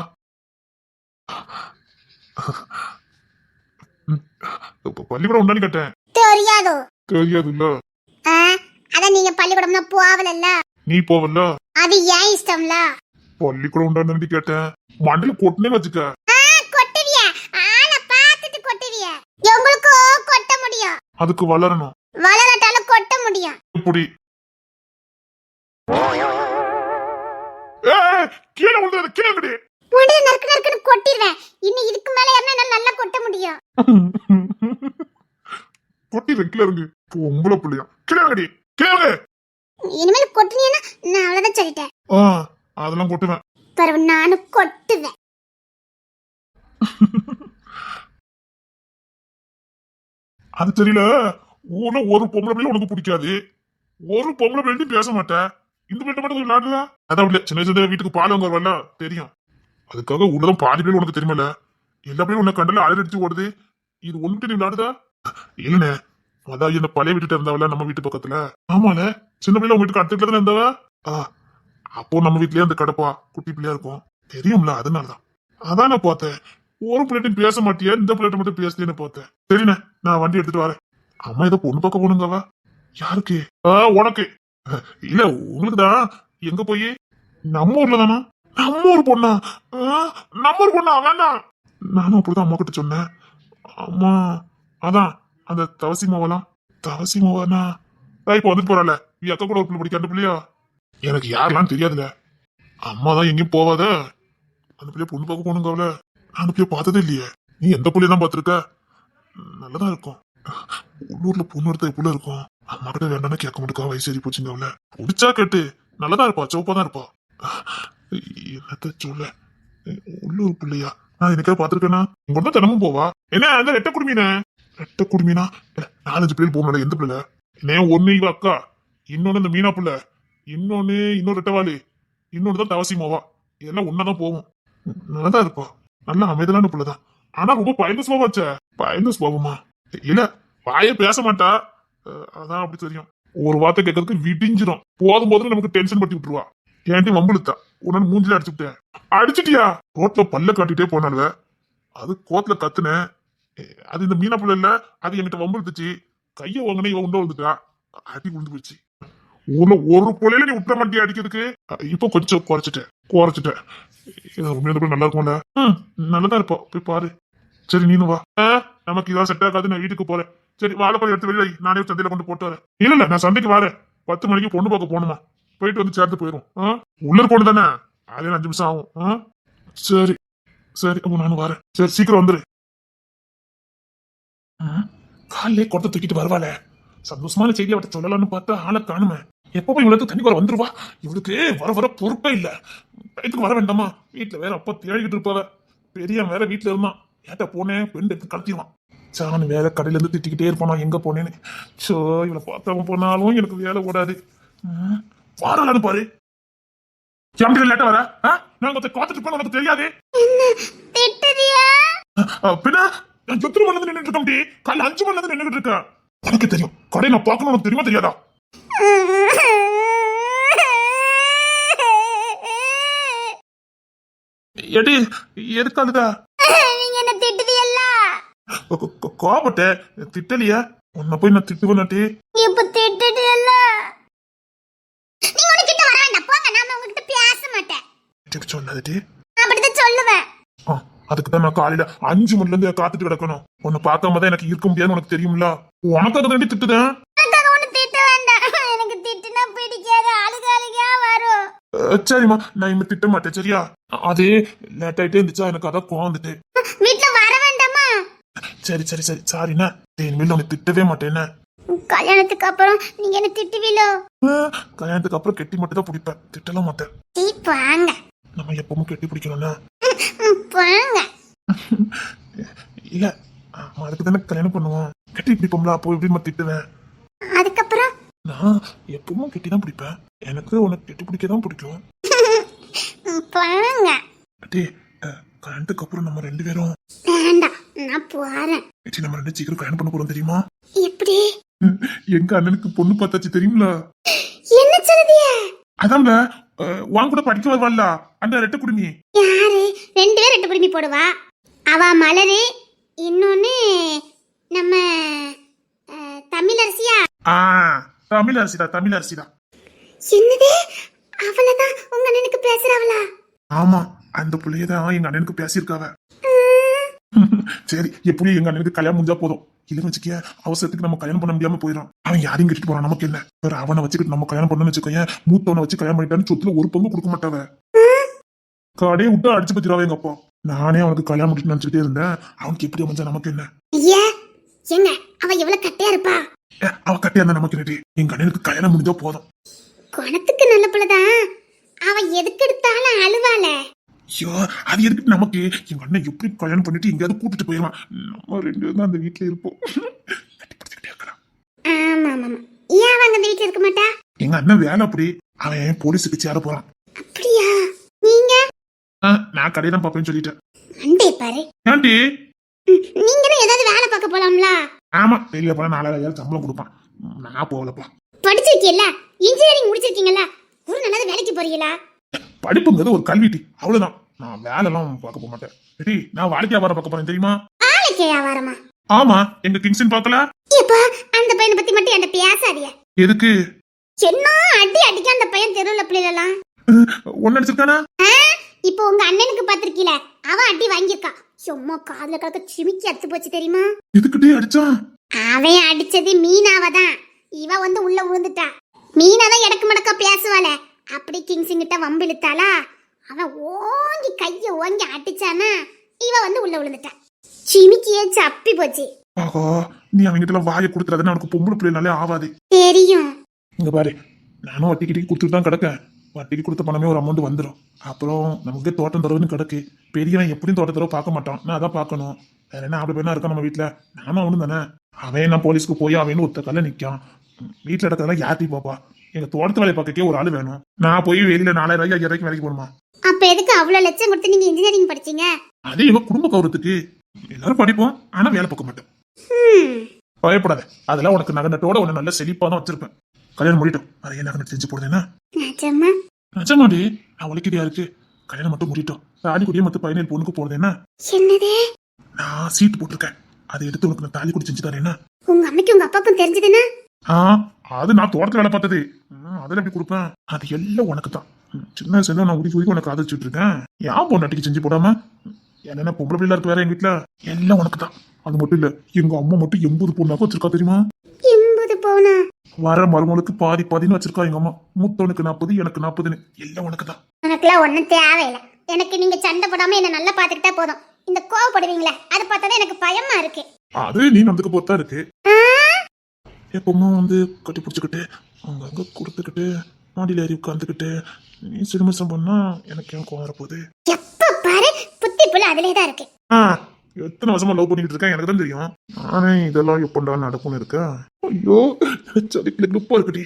பள்ளிக்கூடம் உண்டான்னு கேட்டேன். தெரியாதோ? தெரியாது இல்ல. அதான் நீங்க பள்ளிக்கூடம்னா போவலல்ல. நீ போவல்ல. அது ஏன் இஷ்டம்ல. பள்ளிக்கூடம் உண்டான்னு கேட்டேன். மண்டையில கொட்டனே வச்சுக்க. கொட்டுவியா? ஆள பார்த்துட்டு கொட்டுவியா? உங்களுக்கு கொட்ட முடியும். அதுக்கு வளரணும். வளரட்டாலும் கொட்ட முடியும். இப்படி கீழே விழுந்தது கீழே கடி. உடனே நறுக்குன்னு கொட்டிடுவேன். இன்னும் இதுக்கு மேல என்ன நல்லா கொட்ட முடியும். கொட்டி கீழே இறங்கு. பொம்பளை பிள்ளையா கீழே கடி கீழே. இனிமேல் கொட்டினீங்கன்னா நான் அவ்வளவுதான் சொல்லிட்டேன். அதெல்லாம் கொட்டுவேன். பரவ நானும் கொட்டுவேன். அது தெரியல. ஊர்ல ஒரு பொம்பளை பிள்ளை உனக்கு பிடிக்காது. ஒரு பொம்பளை பிள்ளை பேச மாட்டேன். இந்த பிள்ளை மட்டும் கொஞ்சம் விளையாடுதா? அதான் இல்ல, சின்ன வயசுல வீட்டுக்கு பால் வாங்க வரல தெரியும். அதுக்காக உள்ளதான் பாதி பேர் உனக்கு தெரியுமல. எல்லா பேரும் உன்னை கண்டல அலறடிச்சு ஓடுது. இது ஒன்றுட்டு நீ விளையாடுதா? இல்லண்ணே, அதான் இந்த பழைய வீட்டுல இருந்தாவல நம்ம வீட்டு பக்கத்துல. ஆமால, சின்ன பிள்ளை உங்க வீட்டுக்கு அடுத்த தானே இருந்தாவ. அப்போ நம்ம வீட்லயே அந்த கடப்பா குட்டி பிள்ளையா இருக்கும் தெரியும்ல, அதனாலதான். அதான் நான் பார்த்தேன். ஒரு பிள்ளைட்டும் பேச மாட்டியா, இந்த பிள்ளைட்ட மட்டும் பேசுறேன்னு பார்த்தேன். சரிண்ணே, நான் வண்டி எடுத்துட்டு வரேன். அம்மா ஏதோ பொண்ணு பார்க்க போனுங்கவ. யாருக்கு? உனக்கு இல்ல, உங்களுக்குதான். எங்க போய்? நம்ம ஊர்ல தானா? நம்ம ஊர் பொண்ணா? நம்ம ஊர் பொண்ணா? வேண்டாம். நானும் அப்படிதான் அம்மா கிட்ட சொன்னேன். அம்மா அதான் அந்த தவசி மாவலாம். தவசி மாவானா? இப்ப வந்துட்டு போறாள, நீ அக்கா கூட ஒரு பிள்ளை பிடிக்க. அந்த பிள்ளையா? எனக்கு யாரெல்லாம் தெரியாதுல. அம்மா தான் எங்கேயும் போவாத. அந்த பிள்ளைய பொண்ணு பார்க்க போனுங்க. அவள நான் பிள்ளைய பார்த்ததே இல்லையே. நீ எந்த பிள்ளைய தான் பார்த்திருக்க? நல்லதா இருக்கும். உள்ளூர்ல பொண்ணு எடுத்தா எப்படி இருக்கும்? அம்மா கிட்ட வேண்டாம்னு கேட்க மாட்டேக்கா. வயசு ஏறி போச்சுங்க. அவள பிடிச்சா கேட்டு. நல்லதா இருப்பா, சிவப்பா தான் இருப்பா. என்னத்த சொல்ல, உள்ளூர் பிள்ளையா? நான் எனக்கா பாத்திருக்கேனா? இங்க தான் தினமும் போவா. என்ன அந்த ரெட்ட குடுமீன? ரெட்ட குடுமீனா? 4-5 பிள்ளைகள் போகணும். எந்த பிள்ளை? என்ன ஒண்ணு இவ அக்கா, இன்னொன்னு இந்த மீனா பிள்ளை, இன்னொரு ரெட்டவாளி, இன்னொன்னு தான் தவசி மாவா. இதெல்லாம் ஒன்னாதான் போவோம். நல்லதா இருப்பா. நல்ல அமைதலான பிள்ளைதான். ஆனா ரொம்ப பயந்த சுபாவாச்ச. பயந்த சுபாவமா? இல்ல, வாய பேச மாட்டா. அதான் அப்படி தெரியும். ஒரு வார்த்தை கேட்கறதுக்கு விடிஞ்சிரும். போதும் நமக்கு டென்ஷன் பட்டி விட்டுருவா. ஏன்டி வம்புழுத்தா? உடனே மூஞ்சில அடிச்சுட்டேன். அடிச்சிட்டியா? ரோட்ல பல்ல காட்டிட்டே போனால, அது கோத்துல கத்துனேன். அது இந்த மீனா புள்ள இல்ல, அது என்கிட்ட வம்புழுத்துச்சு. கைய வாங்கினே இவன் உண்ட வந்துட்டா. அடி விழுந்து போச்சு. ஒரு புள்ளையில நீ விட்டுற மாட்டியா அடிக்கிறதுக்கு? இப்போ கொஞ்சம் குறைச்சிட்டேன். உண்மையில நல்லா இருக்கும்ல? நல்லதா இருப்பா. போய் பாரு. சரி, நீனு வா. நமக்கு இதான் செட் ஆகாது. நான் வீட்டுக்கு போறேன். சரி, வாழைப்பழம் எடுத்து வெளியே நானே சந்தையில கொண்டு போட்டு வரேன். இல்ல, நான் சந்தைக்கு வரேன். 10 மணிக்கு பொண்ணு பார்க்க போகணுமா. போயிட்டு வந்து சேர்த்து போயிரும். உள்ள பொண்ணு தானே, அதே 5 நிமிஷம் ஆகும். சரி அப்ப நானும் வரேன். சரி, சீக்கிரம் வந்துரு. காலையிலே கொட்ட தூக்கிட்டு வருவாளே. சந்தோஷமான செய்தியை அவட்ட சொல்லலாம்னு பார்த்தா ஆளை காணுமே. எப்ப போய் இவளுக்கு தண்ணி வர வந்துருவா. இவளுக்கு வர பொறுப்பே இல்ல. வயிற்றுக்கு வர வேண்டாமா? வீட்டுல வேற அப்பா தேடிக்கிட்டு இருப்பாவ. பெரிய வேற வீட்டுல இருந்தான். ஏட்ட போனேன், பெண் எடுத்து கலத்திடுவான். சாணி வேற கடையில இருந்து திட்டிக்கிட்டே இருப்பானா எங்க போனேன்னு. சோ, இவளை பார்த்தவன் போனாலும் எனக்கு வேலை ஓடாது. வாராளான்னு பாரு. எப்படி லேட்டா வர? நான் கொஞ்சம் காத்துட்டு இருப்பேன். உனக்கு தெரியாது பின்ன? நான் எத்தனை மணி நின்றுட்டு இருக்கேன். காலைல 5 மணி நேரம் நின்றுட்டு இருக்கேன். எனக்கு தெரியும். கடை நான் பார்க்கணும். உனக்கு தெரியுமா தெரியாதா? எடி எதுக்காதுதா? நீங்க என்ன திட்டுதீல்ல? கோபப்பட்ட திட்டலையா? உன்னை போய் நான் திட்டுவேன்னாட்டி. இப்ப திட்டுதீல்ல? நீங்க உன கிட்ட வர வேண்டாம். போங்க, நான் உங்ககிட்ட பேச மாட்டேன். சொன்னதுட்டி அப்படிதான் சொல்லுவேன். அதுக்கு தான் நான் காலையில 5 மணில இருந்து காத்துட்டு கிடக்கணும். உன்னை பார்க்காம தான் எனக்கு இருக்க முடியாதுன்னு உனக்கு தெரியும்ல. உனக்கு அதை வேண்டி திட்டுதேன். எனக்கு திட்டுனா பிடிக்காது. அழுகா வரும். சரிம்மா, நான் இனிமே திட்ட மாட்டேன். சரியா? அதே லேட் ஆயிட்டே இருந்துச்சா, எனக்கு அதான் கோவம் வந்துட்டு. வீட்டுல வர வேண்டாமா? சரி சாரிண்ணா. இனிமேல் உன்னை திட்டவே மாட்டேன்னு. கல்யாணத்துக்கு அப்புறம் நீங்க என்ன திட்டுவீங்களோ? கல்யாணத்துக்கு அப்புறம் கெட்டி மட்டும் தான் பிடிப்பேன். திட்டலாம் மாட்டேன். வாங்க, நம்ம எப்பவும் கெட்டி பிடிக்கணும்னா வாங்க. இல்ல, அதுக்கு தானே கல்யாணம் பண்ணுவோம். கெட்டி பிடிப்போம்ல, அப்போ எப்படி திட்டுவேன். அதுக்கப்புறம் நான் எப்பவும் கெட்டி தான் பிடிப்பேன். எனக்கு உனக்கு கெட்டி பிடிக்க தான் பிடிக்கும். வாங்க. கல்யாணத்துக்கு அப்புறம் நம்ம 2 பேரும் வேண்டாம், நான் போறேன். நம்ம 2 சீக்கிரம் கல்யாணம் பண்ண போறோம். தெரியுமா? எப்படி? எங்க அண்ணனுக்கு பொண்ணு பார்த்தாச்சு. தெரியுங்களா? என்ன சொல்றீங்க? அதான்ல, வாங்க கூட படிக்க வருவாள்ல அந்த ரெட்ட குடுமி. யாரு? 2 பேர் ரெட்ட குடுமி போடுவா. அவ மலரு, இன்னொன்னு நம்ம தமிழரசியா? தமிழரசிதான். என்னது? அவளதான் உங்க அண்ணனுக்கு பேசுறவளா? ஆமா, அந்த பிள்ளையதான் எங்க அண்ணனுக்கு பேசியிருக்காவ. சரி, எப்படியும் எங்க அண்ணனுக்கு கல்யாணம் முடிஞ்சா போதும். இல்லன்னு வச்சுக்க, அவசரத்துக்கு நம்ம கல்யாணம் பண்ண முடியாம போயிடும். அவன் யாரையும் கட்டிட்டு போறான், நமக்கு என்ன? அவனை வச்சுக்கிட்டு நம்ம கல்யாணம் பண்ணணும்னு வச்சுக்கோங்க, மூத்தவனை வச்சு கல்யாணம் பண்ணிட்டான்னு சொத்துல ஒரு பங்கு கொடுக்க மாட்டாவ. கடையை விட்டு அடிச்சு பத்திராவ எங்க அப்பா. நானே அவனுக்கு கல்யாணம் முடிச்சு நினைச்சுட்டே இருந்தேன். அவனுக்கு எப்படி அமைஞ்சா நமக்கு என்ன? ஏங்க, அவ எவ்வளவு கட்டையா இருப்பா? அவ கட்டையா இருந்தா நமக்கு என்னடி? எங்க அண்ணனுக்கு கல்யாணம் முடிஞ்சா போதும். குணத்துக்கு நல்ல பிள்ளைதான். அவ எதுக்கு எடுத்தாலும் அழுவாள. ஐயோ, அது எதுக்கு நமக்கு? எங்க அண்ணன் எப்படி கல்யாணம் பண்ணிட்டு எங்கேயாவது கூட்டிட்டு போயிருவான். நம்ம 2 பேரும் தான் அந்த வீட்டுல இருப்போம். கட்டி பிடிச்சிக்கிட்டே இருக்கலாம். ஆமா. ஏன் அவங்க அந்த வீட்டுல இருக்க மாட்டா? எங்க அண்ணன் வேலை அப்படி, அவன் போலீஸுக்கு சேர போறான். அப்படியா? நீங்க நான் கடையை தான் பாப்பேன்னு சொல்லிட்டேன். மண்டே பாரு. ஏன்டி? நீங்களும் ஏதாவது வேலை பார்க்க போலாம்ல? ஆமா, வெளியில போனா 4000 சம்பளம் கொடுப்பான். நான் போகலப்பா. படிச்சிருக்கீல்ல, இன்ஜினியரிங் முடிச்சிருக்கீங்கல்ல, ஒரு நல்லது வேலைக்கு போறீங்களா? படிப்புங்கிறது ஒரு கல்விட்டி, அவ்வளவுதான். நான் வேலை எல்லாம் பார்க்க போக மாட்டேன். ஏடி, நான் வாழ்க்கை வியாபாரம் பார்க்க போறேன் தெரியுமா? வேலைக்கு வியாபாரமா? ஆமா, எங்க கிங்ஸின் பார்க்கல. ஏப்பா, அந்த பையனை பத்தி மட்டும் என்கிட்ட பேசாதீங்க. எதுக்கு? என்ன அடி அடிக்க அந்த பையன் தெருவுல பிள்ளைலாம் ஒன்னு அடிச்சிருக்கானா? இப்போ உங்க அண்ணனுக்கு பாத்திருக்கீல, அவன் அடி வாங்கியிருக்கான். சும்மா காதுல கலக்க சிமிக்கி அத்து போச்சு தெரியுமா? எதுக்கிட்டே அடிச்சான்? அவன் அடிச்சது மீனாவதான். இவ வந்து உள்ள விழுந்துட்டா. மீனாதான் எடக்கு மடக்கா பேசுவாள, அப்படி கிங்ஸிங்கிட்ட வம்பு இழுத்தாளா, அவன் ஓங்கி கைய ஓங்கி அடிச்சானா, இவ வந்து உள்ள விழுந்துட்டா. சிமிக்கியே சப்பி போச்சு. ஆகா, நீ அவங்கிட்ட வாயை கொடுத்துறதுன்னு அவனுக்கு பொம்பளை பிள்ளைனாலே ஆவாது. தெரியும். இங்க பாரு, நானும் வட்டிக்கிட்டி கொடுத்துட்டு தான் கிடக்கேன். வட்டிக்கு கொடுத்த பணமே ஒரு அமௌண்ட் வந்துடும். அப்புறம் நமக்கு தோட்டம் தரவுன்னு கிடக்கு. பெரியவன் எப்படியும் தோட்ட தரவு பார்க்க மாட்டான், நான் அதான் பார்க்கணும். வேற என்ன அப்படி பேனா இருக்கா நம்ம வீட்டுல? நானும் அவனு தானே. அவன் நான் போலீஸ்க்கு போய் அவன் ஒருத்த கல்ல நிக்கான். வீட்டுல இடக்கிறதெல்லாம் யார்ட்டி பாப்பா? எங்க தோட்டத்து வேலை பார்க்கவே ஒரு ஆள் வேணும். நான் போய் வெளியில 4000 5000 வேலைக்கு போகணுமா? அப்ப எதுக்கு அவ்வளவு லட்சம் கொடுத்து நீங்க இன்ஜினியரிங் படிச்சீங்க? அதே எங்க குடும்ப கௌரவத்துக்கு. எல்லாரும் படிப்போம், ஆனா வேலை பார்க்க மாட்டேன். பயப்படாத, அதெல்லாம் உனக்கு நகனத்தோட உன்னை நல்ல செழிப்பா தான் வச்சிருப்பேன். கல்யாணம் முடிட்டோம், அதை நகனத்தை செஞ்சு போடுறேன்னா? நிஜமா? நிஜமாடி, நான் உழைக்கிறியா இருக்கு. கல்யாணம் மட்டும் முடிட்டோம், தாலி குடியே மத்த 17 பொண்ணுக்கு போடுறேன்னா? என்னது? நான் சீட்டு போட்டிருக்கேன், அதை எடுத்து உனக்கு நான் தாலி குடி செஞ்சு தரேன்னா? உங்க அம்மைக்கு உங்க அப்பாவுக்கும் தெரிஞ்சதுன்னா? அது நான் தோட்டத்துல வேலை பார்த்தது. அதில் எப்படி கொடுப்பேன்? அது எல்லாம் உனக்கு தான். சின்ன வயசுல நான் உருக்கி உனக்கு ஆதரிச்சுட்டு இருக்கேன். ஏன் பொண்ணாட்டிக்கு செஞ்சு போடாம? என்னென்ன பொம்பளை பிள்ளை இருக்கு வேற எங்க வீட்டுல? எல்லாம் உனக்கு தான். அது மட்டும் இல்ல, எங்க அம்மா மட்டும் 80 பொண்ணாக்க வச்சிருக்கா தெரியுமா? 80 பவுனா? வர மருமகளுக்கு பாதி பாதின்னு வச்சிருக்கா எங்க அம்மா. மூத்தவனுக்கு 40, எனக்கு 40ன்னு. எல்லாம் உனக்கு தான். எனக்குலாம் ஒண்ணும் தேவையில்லை. எனக்கு நீங்க சண்டை போடாம என்ன நல்லா பாத்துக்கிட்டா போதும். இந்த கோவப்படுவீங்களே, அதை பார்த்தாதான் எனக்கு பயமா இருக்கு. அது நீ நமக்கு பொறுத்தா இருக்கு. எப்பவுமே வந்து கட்டி பிடிச்சிக்கிட்டு அங்கங்க கொடுத்துக்கிட்டு மாடியில் ஏறி உட்காந்துக்கிட்டு நீ சிறுமிசம் பண்ணா எனக்கு ஏன் கோவம் வரப்போகுது? எப்ப பாரு புத்தி புள்ள அதிலே தான் இருக்கு. எத்தனை வருஷமா லவ் பண்ணிட்டு இருக்கேன், எனக்கு தான் தெரியும். நானே இதெல்லாம் எப்பண்டா நடக்கும்னு இருக்கேன். ஐயோ, குப்பா இருக்குடி.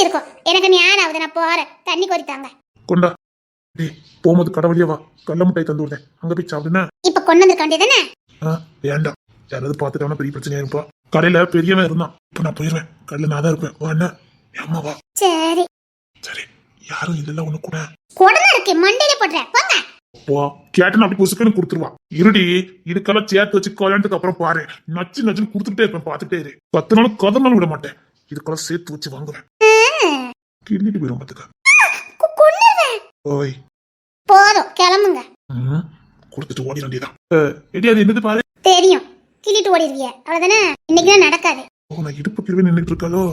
இருக்கும். எனக்கு ஞானம் ஆகுது, நான் போறேன். தண்ணி கொதித்தாங்க. கொண்டா. டேய், போகும்போது கடவுளியே வா, கடல மிட்டாய் தந்து விடுறேன், அங்க போய் சாப்பிடுனா? இப்ப கொண்டு வந்திருக்க வேண்டியதானே? வேண்டாம், யாராவது பார்த்துட்டாங்கன்னா பெரிய பிரச்சனையா இருப்பா. கடையில பெரியவன் இருந்தான், இப்ப நான் போயிருவேன். கடையில நான் தான் இருப்பேன். வா என்ன அம்மா வா. சரி சரி, யாரும் இல்ல ஒண்ணு கூட கொடல இருக்கு, மண்டையில போடுறேன். போங்க. போ, கேட்டு அப்படி புசுக்குன்னு கொடுத்துருவா. இருடி, இதுக்கெல்லாம் சேர்த்து வச்சு கல்யாணத்துக்கு அப்புறம் பாரு, நச்சு நச்சுன்னு கொடுத்துட்டே இருப்பேன். பார்த்துட்டே இரு. 10 நாள் கதனாலும் விட மாட்டேன். இதுக்கெல்லாம் சேர்த்து வச்சு வாங்குவேன். கிள்ளிட்டு போயிடும் பாத்துக்க. ஓய், போதும், கிளம்புங்க. கொடுத்துட்டு ஓடி வேண்டியதான். எடி, அது என்னது பாரு. தெரியும், கிள்ளிட்டு ஓடிடுவீங்க, அவ்வளவுதானே. இன்னைக்கு நடக்காது. ஓ, நான் இடுப்பு கிழவே நின்றுட்டு இருக்காளோ.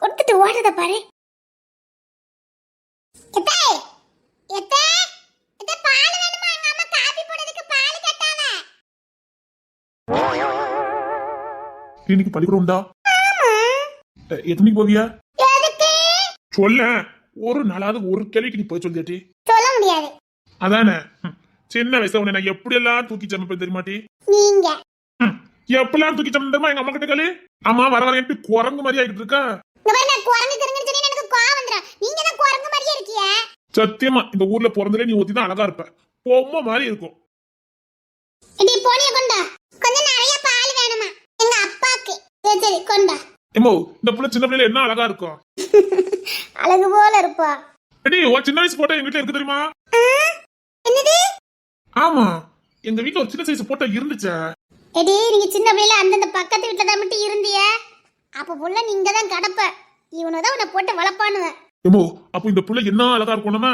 கொடுத்துட்டு ஓடுறத பாரு. இன்னைக்கு பள்ளிக்கூடம் உண்டா? எத்தனை மணிக்கு போவியா? சொல்ல, ஒரு நாளாவது ஒரு கேள்விக்கு நீ போய் சொல்லியாட்டி? சொல்ல முடியாது. அதானே, சின்ன வயசுல உன்னை நான் எப்படி எல்லாம் தூக்கி சமைப்பேன் தெரியுமாட்டி? நீங்க எப்பெல்லாம் தூக்கி சமைப்பா எங்க அம்மா கிட்ட காலு. அம்மா வர வர எப்படி குரங்கு மாதிரி ஆகிட்டு இருக்கா? சத்தியமா இந்த ஊர்ல பிறந்தலே நீ ஒத்தி தான் அழகா இருப்ப. பொம்மை மாதிரி இருக்கும். எம்மோ, இந்த புள்ள சின்ன பிள்ளைல என்ன அழகா இருக்கும். அழகு போல இருப்பா. சின்ன வயசு போட்டோ எங்க வீட்டுல இருக்கு தெரியுமா? ஆமா, எங்க வீட்டுல ஒரு சின்ன சைஸ் போட்டோ இருந்துச்சா? நீங்க சின்ன பிள்ளைல அந்தந்த பக்கத்து வீட்டுல தான் மட்டும் இருந்திய. அப்ப புள்ள நீங்க தான் கடப்ப. இவனதான் உன்னை போட்டு வளர்ப்பானுவ. எம்மோ, அப்ப இந்த புள்ள என்ன அழகா இருக்கணுமா?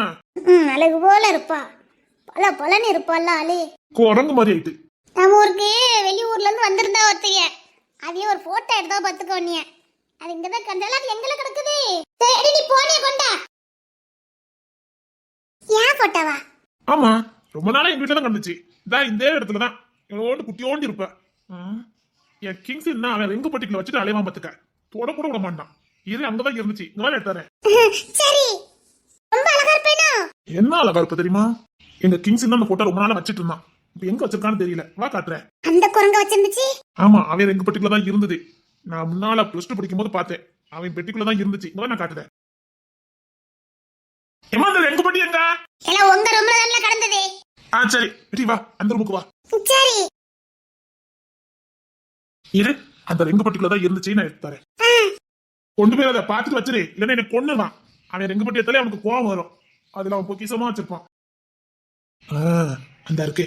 அழகு போல இருப்பா. பல பலன்னு இருப்பாள் ஆளு. குரங்கு மாதிரி ஆயிட்டு. நம்ம ஊருக்கு வெளியூர்ல இருந்து வந்திருந்தா ஒருத்தைய, அதையும் ஒரு போட்டோ எடுத்தா பாத்துக்கோ. நீ அது இங்கதான் கண்டாலும் அது எங்கல கிடக்குது. சரி, நீ போனிய கொண்டா. ஏன் போட்டவா? ஆமா, ரொம்ப நாளா எங்க வீட்டுல தான் கண்டுச்சு. இந்த இடத்துலதான் இவனோண்டு குட்டியோண்டு இருப்ப. என் கிங்ஸ் என்ன, அவன் ரெங்கு பட்டிக்குள்ள வச்சுட்டு அலைவான் பாத்துக்க. தொட கூட விட மாட்டான். இது அங்கதான் இருந்துச்சு, இங்க எடுத்தாரேன். சரி, ரொம்ப அழகா இருப்பேனா? என்ன அழகா இருப்ப தெரியுமா? எங்க கிங்ஸ் அந்த போட்டோ ரொம்ப நாளா வச்சிட்டு இருந்தான். இப்ப எங்க வச்சிருக்கான்னு தெரியல, வா காட்டுறேன். அந்த குரங்க வச்சிருந்துச்சு. ஆமா, அவன் எங்க பெட்டிக்குள்ள தான் இருந்தது. நான் முன்னால பிளஸ் டூ படிக்கும் போது பார்த்தேன், அவன் பெட்டிக்குள்ள தான் இருந்துச்சு. இங்க நான் காட்டுறேன். ஏமா அந்த எங்க பெட்டி எங்க? எல்லாம் உங்க ரூம்ல தானே கடந்தது. சரி பெட்டி வா, அந்த ரூமுக்கு வா. சரி இரு, அந்த ரெங்கு பெட்டிக்குள்ள தான் இருந்துச்சு, நான் எடுத்து தரேன். கொண்டு போய் அதை பார்த்துட்டு வச்சிரு, இல்லைன்னா எனக்கு கொண்டுதான். அவன் ரெங்கு பெட்டி எடுத்தாலே அவனுக்கு கோவம் வரும். அதுல அவன் பொக்கிஷமா வச்சிருப்பான். அந்த இருக்கு.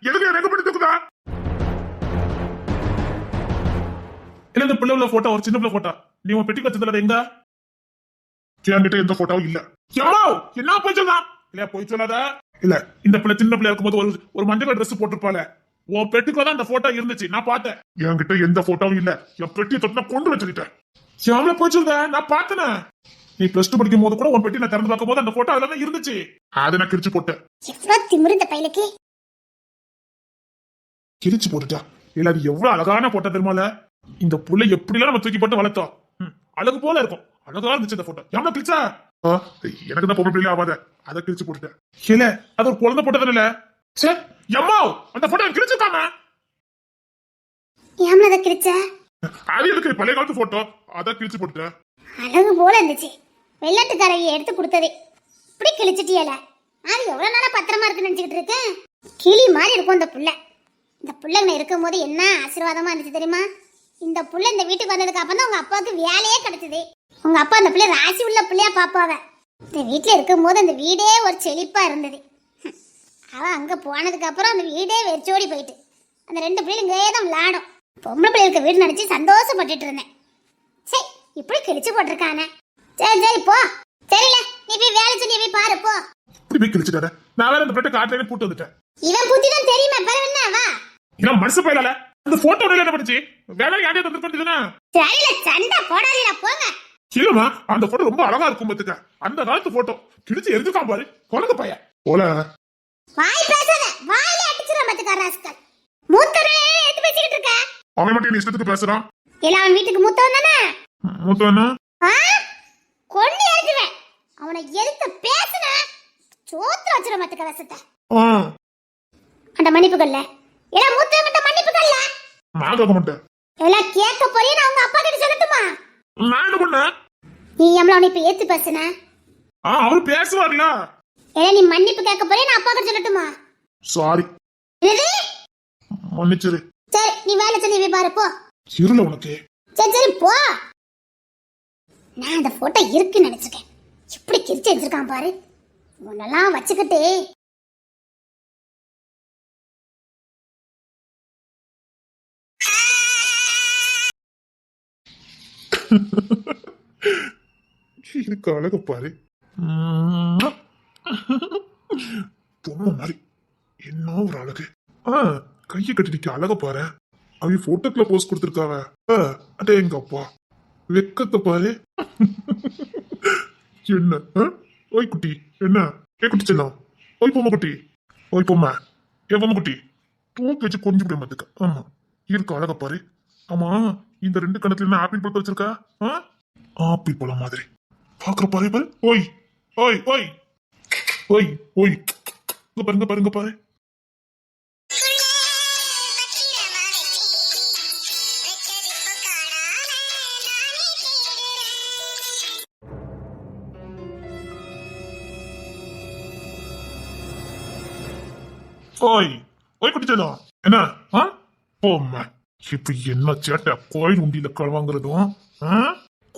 எதுக்கு ரெங்கு பெட்டி தூக்குதா? இல்ல இந்த பிள்ளை உள்ள போட்டோ, ஒரு சின்ன பிள்ளை போட்டோ. நீ உன் பெட்டி வச்சதுல எங்க? என்கிட்ட எந்த போட்டோவும் இல்ல. என்ன போய் சொன்னா? இல்ல போய் சொல்லாத. இல்ல இந்த பிள்ளை சின்ன பிள்ளை இருக்கும்போது ஒரு மஞ்சள் ட்ரெஸ் போட்டிருப்பால, உன் பெட்டிக்குள்ள தான் அந்த போட்டோ இருந்துச்சு, நான் பார்த்தேன். என்கிட்ட எந்த போட்டோவும் இல்ல. என் பெட்டியை தொட்டு நான் கொண்டு வச்சுக்கிட்டேன். எவ்வளவு போய் சொல்ற? நான் பார்த்தேன். நீ பிளஸ் டூ படிக்கும் போது கூட உன் பெட்டி நான் திறந்து பார்க்கும் போது அந்த போட்டோ அதுல தான் இருந்துச்சு. அதை நான் கிழிச்சு போட்டேன். எவ்வளவு திமிரு இந்த பையலுக்கு. கிழிச்சு போட்டுட்டா. இல்ல அது எவ்வளவு அழகான போட்டோ தெரியுமால. இந்த புள்ளை எப்படிலாம் நம்ம தூக்கி போட்டு வளர்த்தோம். அழகு போல இருக்கும். அழகா இருந்துச்சு அந்த போட்டோ. எவ்வளவு கிழிச்சா? எனக்கு தான் பொம்பளை பிள்ளை ஆகாத, அதை கிழிச்சு போட்டுட்டேன். இல்ல அது ஒரு குழந்தை போட்டது இல்ல. சே எம்மா, அந்த போட்டோ கிழிச்சுட்டாம. ஏம்ல அத கிழிச்ச? அது எதுக்கு? பழைய காலத்து போட்டோ, அதை கிழிச்சு போட்டுட்டேன். அழகு போல இருந்துச்சு. வெள்ளாட்டுக்காரையை எடுத்து கொடுத்தது இப்படி கிழிச்சிட்டியல. அது எவ்வளவு நாளா பத்திரமா இருக்குன்னு நினைச்சுக்கிட்டு இருக்கேன். கிளி மாதிரி இருக்கும் இந்த புள்ள. இந்த புள்ளங்க இருக்கும் போது என்ன ஆசீர்வாதமா இருந்துச்சு தெரியுமா? இந்த புள்ள இந்த வீட்டுக்கு வந்ததுக்கு அப்புறம் தான் உங்க அப்பாவுக்கு வேலையே கிடைச்சது. உங்க அப்பா அந்த பிள்ளை ராசி உள்ள பிள்ளையா பாப்பாவ. இந்த வீட்டுல இருக்கும் போது அந்த வீடே ஒரு செழிப்பா இருந்தது. அவன் அங்க போனதுக்கு அப்புறம் அந்த வீடே வெறிச்சோடி போயிட்டு அந்த ரெண்டு பிள்ளைங்க இங்கே தான் விளையாடும். பொம்பளை பிள்ளைகளுக்கு வீடு நினைச்சு சந்தோஷப்பட்டுட்டு இருந்தேன். சரி இப்படி கிழிச்சு போட்டிருக்கானே. சரி சரி போ. சரில நீ போய் வேலை சொல்லி போய் பாரு போ. இப்படி போய் கிழிச்சுட்டாரு. நான் வேற அந்த பிள்ளை காட்டுறேன்னு கூட்டு வந்துட்டேன். இவன் புத்தி தான் தெரியுமா? பிறகு என்ன வா. இவன் மனசு போயிடல. அந்த போட்டோ என்ன பண்ணுச்சு? வேலை யாரையும் தந்து பண்ணிட்டுதானே. சரில சண்டை போடாதீரா போங்க. இல்லமா, அந்த போட்டோ ரொம்ப அழகா இருக்கும் பாத்துக்க. அந்த காலத்து போட்டோ கிழிச்சு எரிஞ்சுக்காம பாரு. குழந்தை பையன் போல. வாய் பேசாத, வாயில அடிச்சுற மத்துக்கா ராஸ்கல். மூத்தவனே எடுத்து பேசிக்கிட்டு இருக்க. அவன் மட்டும் நீ இஷ்டத்துக்கு பேசுறான். எல்லாம் அவன் வீட்டுக்கு மூத்தவன் தானே. மூத்தவனா? கொண்டு எழுதுவேன். அவனை எதுக்கு பேசுன சோத்துல வச்சுற மத்துக்கா ரசத்தை. அந்த மன்னிப்புகள்ல எல்லாம் மூத்தவங்கிட்ட மன்னிப்புகள்ல நான் கேட்க மாட்டேன். எல்லாம் கேட்க போறீ. நான் உங்க அப்பா கிட்ட சொல்லட்டுமா? நான் என்ன பண்ண? நீ எவ்வளவு அவனை இப்ப ஏத்து பேசுன? அவரு பேசுவார்ல. ஏன்னா நீ மன்னிப்பு கேட்க போறீ. நான் அப்பா கிட்ட சொல்லட்டுமா? சாரி. என்னது? மன்னிச்சிரு. சரி நீ வேலை சொல்லி போய் பாரு போ. இருல உனக்கு. சரி சரி போ. நான் அந்த போட்டோ இருக்குன்னு நினைச்சிருக்கேன். எப்படி கிரிச்சு வச்சிருக்கான் பாரு. உன்னெல்லாம் வச்சுக்கிட்டு இதுக்கு அழக பாரு. பொம்மை மாதிரி என்ன ஒரு அழகு. கையை கட்டிட்டு அழக பாரு. அவ போட்டோக்குள்ள போஸ்ட் கொடுத்துருக்காவ. அடே எங்க அப்பா வெக்கத்தை பாரு. என்ன ஓய் குட்டி? என்ன ஏ குட்டி செல்லம்? ஓய் பொம்மை குட்டி. ஓய் பொம்மை. ஏ பொம்மை குட்டி தூக்கி வச்சு கொஞ்சம் விட மாட்டுக்க. ஆமா இருக்கு அழக பாரு. ஆமா இந்த ரெண்டு கணத்துல என்ன ஆப்பிள் பழத்தை வச்சிருக்கா? ஆப்பிள் பழம் மாதிரி பாக்குற பாரு பாரு. ஓய் ஓய் ஓய் ஓய் ஓய் பாருங்க பாருங்க பாரு. ஓய் ஓய் குட்டி செல்லம் என்ன? போம்மா இப்ப என்ன சேட்டை? கோயில் உண்டியில கழுவாங்கிறதும்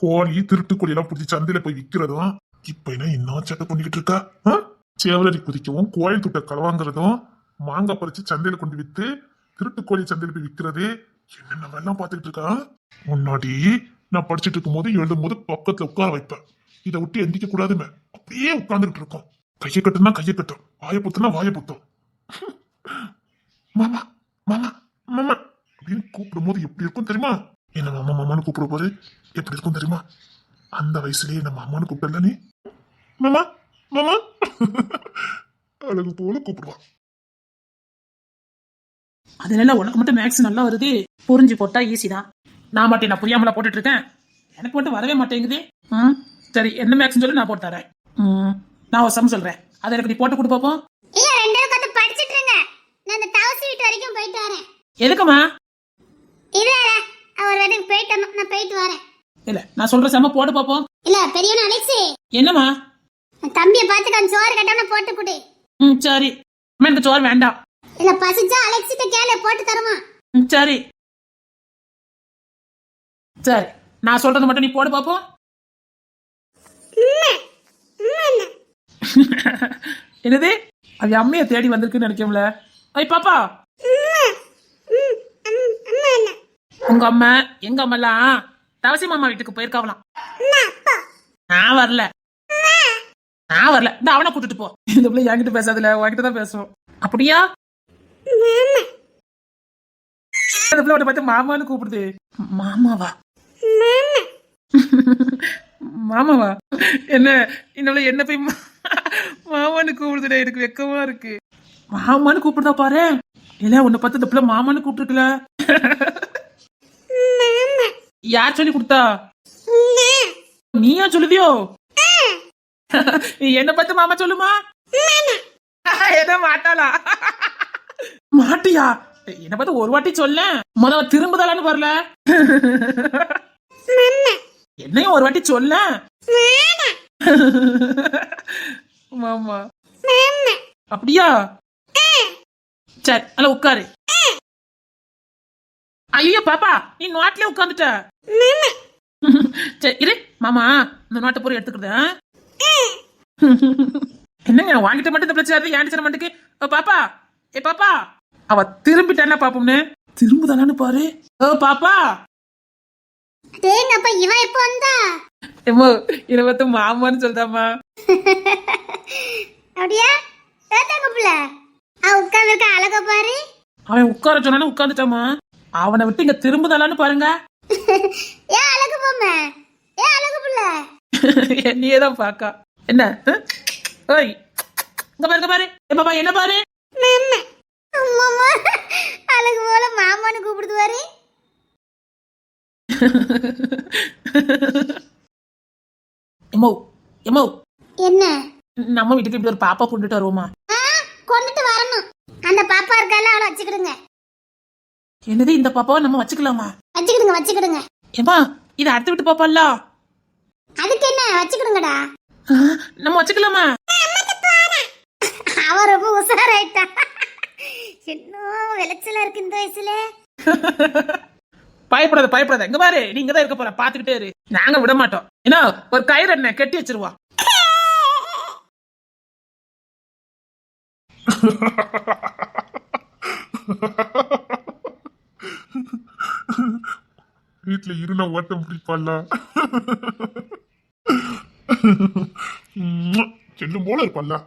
கோழி திருட்டு கோழி எல்லாம் பிடிச்சி சந்தையில போய் விக்கிறதும் இப்ப என்ன சேட்டை பண்ணிக்கிட்டு இருக்கா? சேவலரி குதிக்கவும் கோயில் துட்டை கழுவாங்கிறதும் மாங்காய் பறிச்சு சந்தையில கொண்டு வித்து திருட்டு கோழி சந்தையில போய் விக்கிறது என்னென்ன எல்லாம் பாத்துக்கிட்டு இருக்கா? முன்னாடி நான் படிச்சுட்டு இருக்கும் போது எழுதும் போது பக்கத்துல உட்கார வைப்பேன். இதை விட்டு எந்திக்க கூடாதுமே அப்படியே உட்கார்ந்துட்டு இருக்கோம். கையை கட்டுனா கையை கட்டும், வாயை புத்துனா வாயை புத்தும். மாமா மாமா மாமா அப்படின்னு கூப்பிடும் போது எப்படி இருக்கும் தெரியுமா? என்ன மாமா மாமான்னு கூப்பிடும் போது எப்படி இருக்கும் தெரியுமா? அந்த வயசுலயே என்ன மாமான்னு கூப்பிடல நீ. மாமா மாமா அழகு போல கூப்பிடுவான். அதுல உனக்கு மட்டும் மேக்ஸ் நல்லா வருது. புரிஞ்சு போட்டா ஈஸி தான். நான் மட்டும் நான் புரியாமல போட்டுட்டு இருக்கேன். எனக்கு மட்டும் வரவே மாட்டேங்குது. சரி என்ன மேக்ஸ் சொல்லி நான் போட்டு தரேன். நான் ஒரு சம் சொல்றேன். அதை எனக்கு நீ போட்டு கொடு பாப்போம். ஐயா ரெண்டு பேரும் உட்காந்து படிச்சிட்டு இருங்க. நான் அந்த தவசி வீட்டு வரைக்கும் போயிட்டு வரேன். எதுக்குமா? இல்ல அவர் வரைக்கும் போயிட்டோம், நான் போயிட்டு வரேன். இல்ல நான் சொல்ற செம்ம போட்டு பாப்போம். இல்ல பெரியவன் அலெக்ஸ், என்னம்மா? தம்பியை பார்த்து நான் சோறு கட்டாம போட்டு கொடு. சரி அம்மா, எனக்கு சோறு வேண்டாம். இல்ல பசிச்சா அலெக்ஸ் கிட்ட கேளு, போட்டு தருமா. சரி சரி, நான் சொல்றது மட்டும் நீ போடு பாப்போம். என்னது? அது அம்மையை தேடி வந்திருக்குன்னு நினைக்கல. ஐ பாப்பா, உங்க அம்மா எங்க அம்மெல்லாம் தவசி மாமா வீட்டுக்கு போயிருக்காவலாம். நான் வரல. இந்த அவனை கூட்டிட்டு போ. இந்த பிள்ளை என்கிட்ட பேசாதுல, உன்கிட்ட தான் பேசுவோம். அப்படியா? அந்த பிள்ளை பார்த்து மாமான்னு கூப்பிடுது. மாமாவா? மாமாவா? என்ன இன்னும் என்ன போய் மாமான்னு கூப்பிடுதுடா, எனக்கு வெக்கமா இருக்கு. மாமான்னு கூப்பிடுதா பாரு. இல்ல உன்னை பார்த்து இந்த பிள்ளை மாமான்னு கூப்பிட்டுருக்கல. யார் சொல்லி கொடுத்தா? நீயா சொல்லுதியோ? என்ன பார்த்து மாமா சொல்லுமா? என்ன மாட்டாளா? மாட்டியா? என்ன பார்த்து ஒரு வாட்டி சொல்ல, முதல்ல திரும்புதலான்னு வரல. என்னையும் ஒரு வாட்டி சொல்ல. மாமா அப்படியா? சரி அல்ல உட்காரு. ஐயோ பாப்பா, நீ நோட்லயே உட்காந்துட்ட. சரி இரு, மாமா இந்த நோட்டை பூரா எடுத்துக்கிறேன். என்னங்க வாங்கிட்ட மட்டும் இந்த பிரச்சனை ஏன் மட்டுக்கு? பாப்பா, ஏ பாப்பா, அவ திரும்பிட்டானா பாப்போம்னு. திரும்புதானு பாரு. ஓ பாப்பா. தேங்கப்பா, இவன் எப்போ வந்தா? எம்மோ இத பார்த்து மாமான்னு சொல்றாமா. அப்படியா? ஏத்தாங்க புள்ள, உட்கார்ந்து இருக்க அழகா பாரு. அவன் உட்கார சொன்னானு உட்கார்ந்துட்டாமா. அவனை விட்டு இங்க திரும்புதலான்னு பாருங்க. ஏ அழகு பொம்மை, ஏ அழகு புள்ள. என்னையேதான் பாக்கா. என்ன? ஓய் இங்க பாருங்க பாரு. ஏ பாப்பா என்ன பாரு? மாமா அழகு போல மாமான்னு கூப்பிடுது பாரு. எம்மோ எம்மோ, என்ன? நம்ம வீட்டுக்கு இப்படி ஒரு பாப்பா கொண்டுட்டு வருவோமா? கொண்டுட்டு வரணும். அந்த பாப்பா இருக்கால, அவளை வச்சுக்கிடுங்க. என்னது இந்த பாப்பாவை நம்ம வச்சுக்கலாமா? வச்சுக்கிடுங்க வச்சுக்கிடுங்க. ஏமா இது அடுத்த வீட்டு பாப்பால. அதுக்கு என்ன, வச்சுக்கிடுங்கடா. நம்ம வச்சுக்கலாமா? அவ ரொம்ப உசாராயிட்டா. இன்னும் விளைச்சலா இருக்கு இந்த வயசுல. பயப்படாத இங்க பாரு, நீங்க தான் இருக்க போற, பாத்துக்கிட்டே இரு. நாங்க விட மாட்டோம். என்ன ஒரு கயிறு என்ன கட்டி வச்சிருவா. வீட்டுல இருந்த ஓட்டம் பிடிப்பால செல்லும் போல இருப்பால.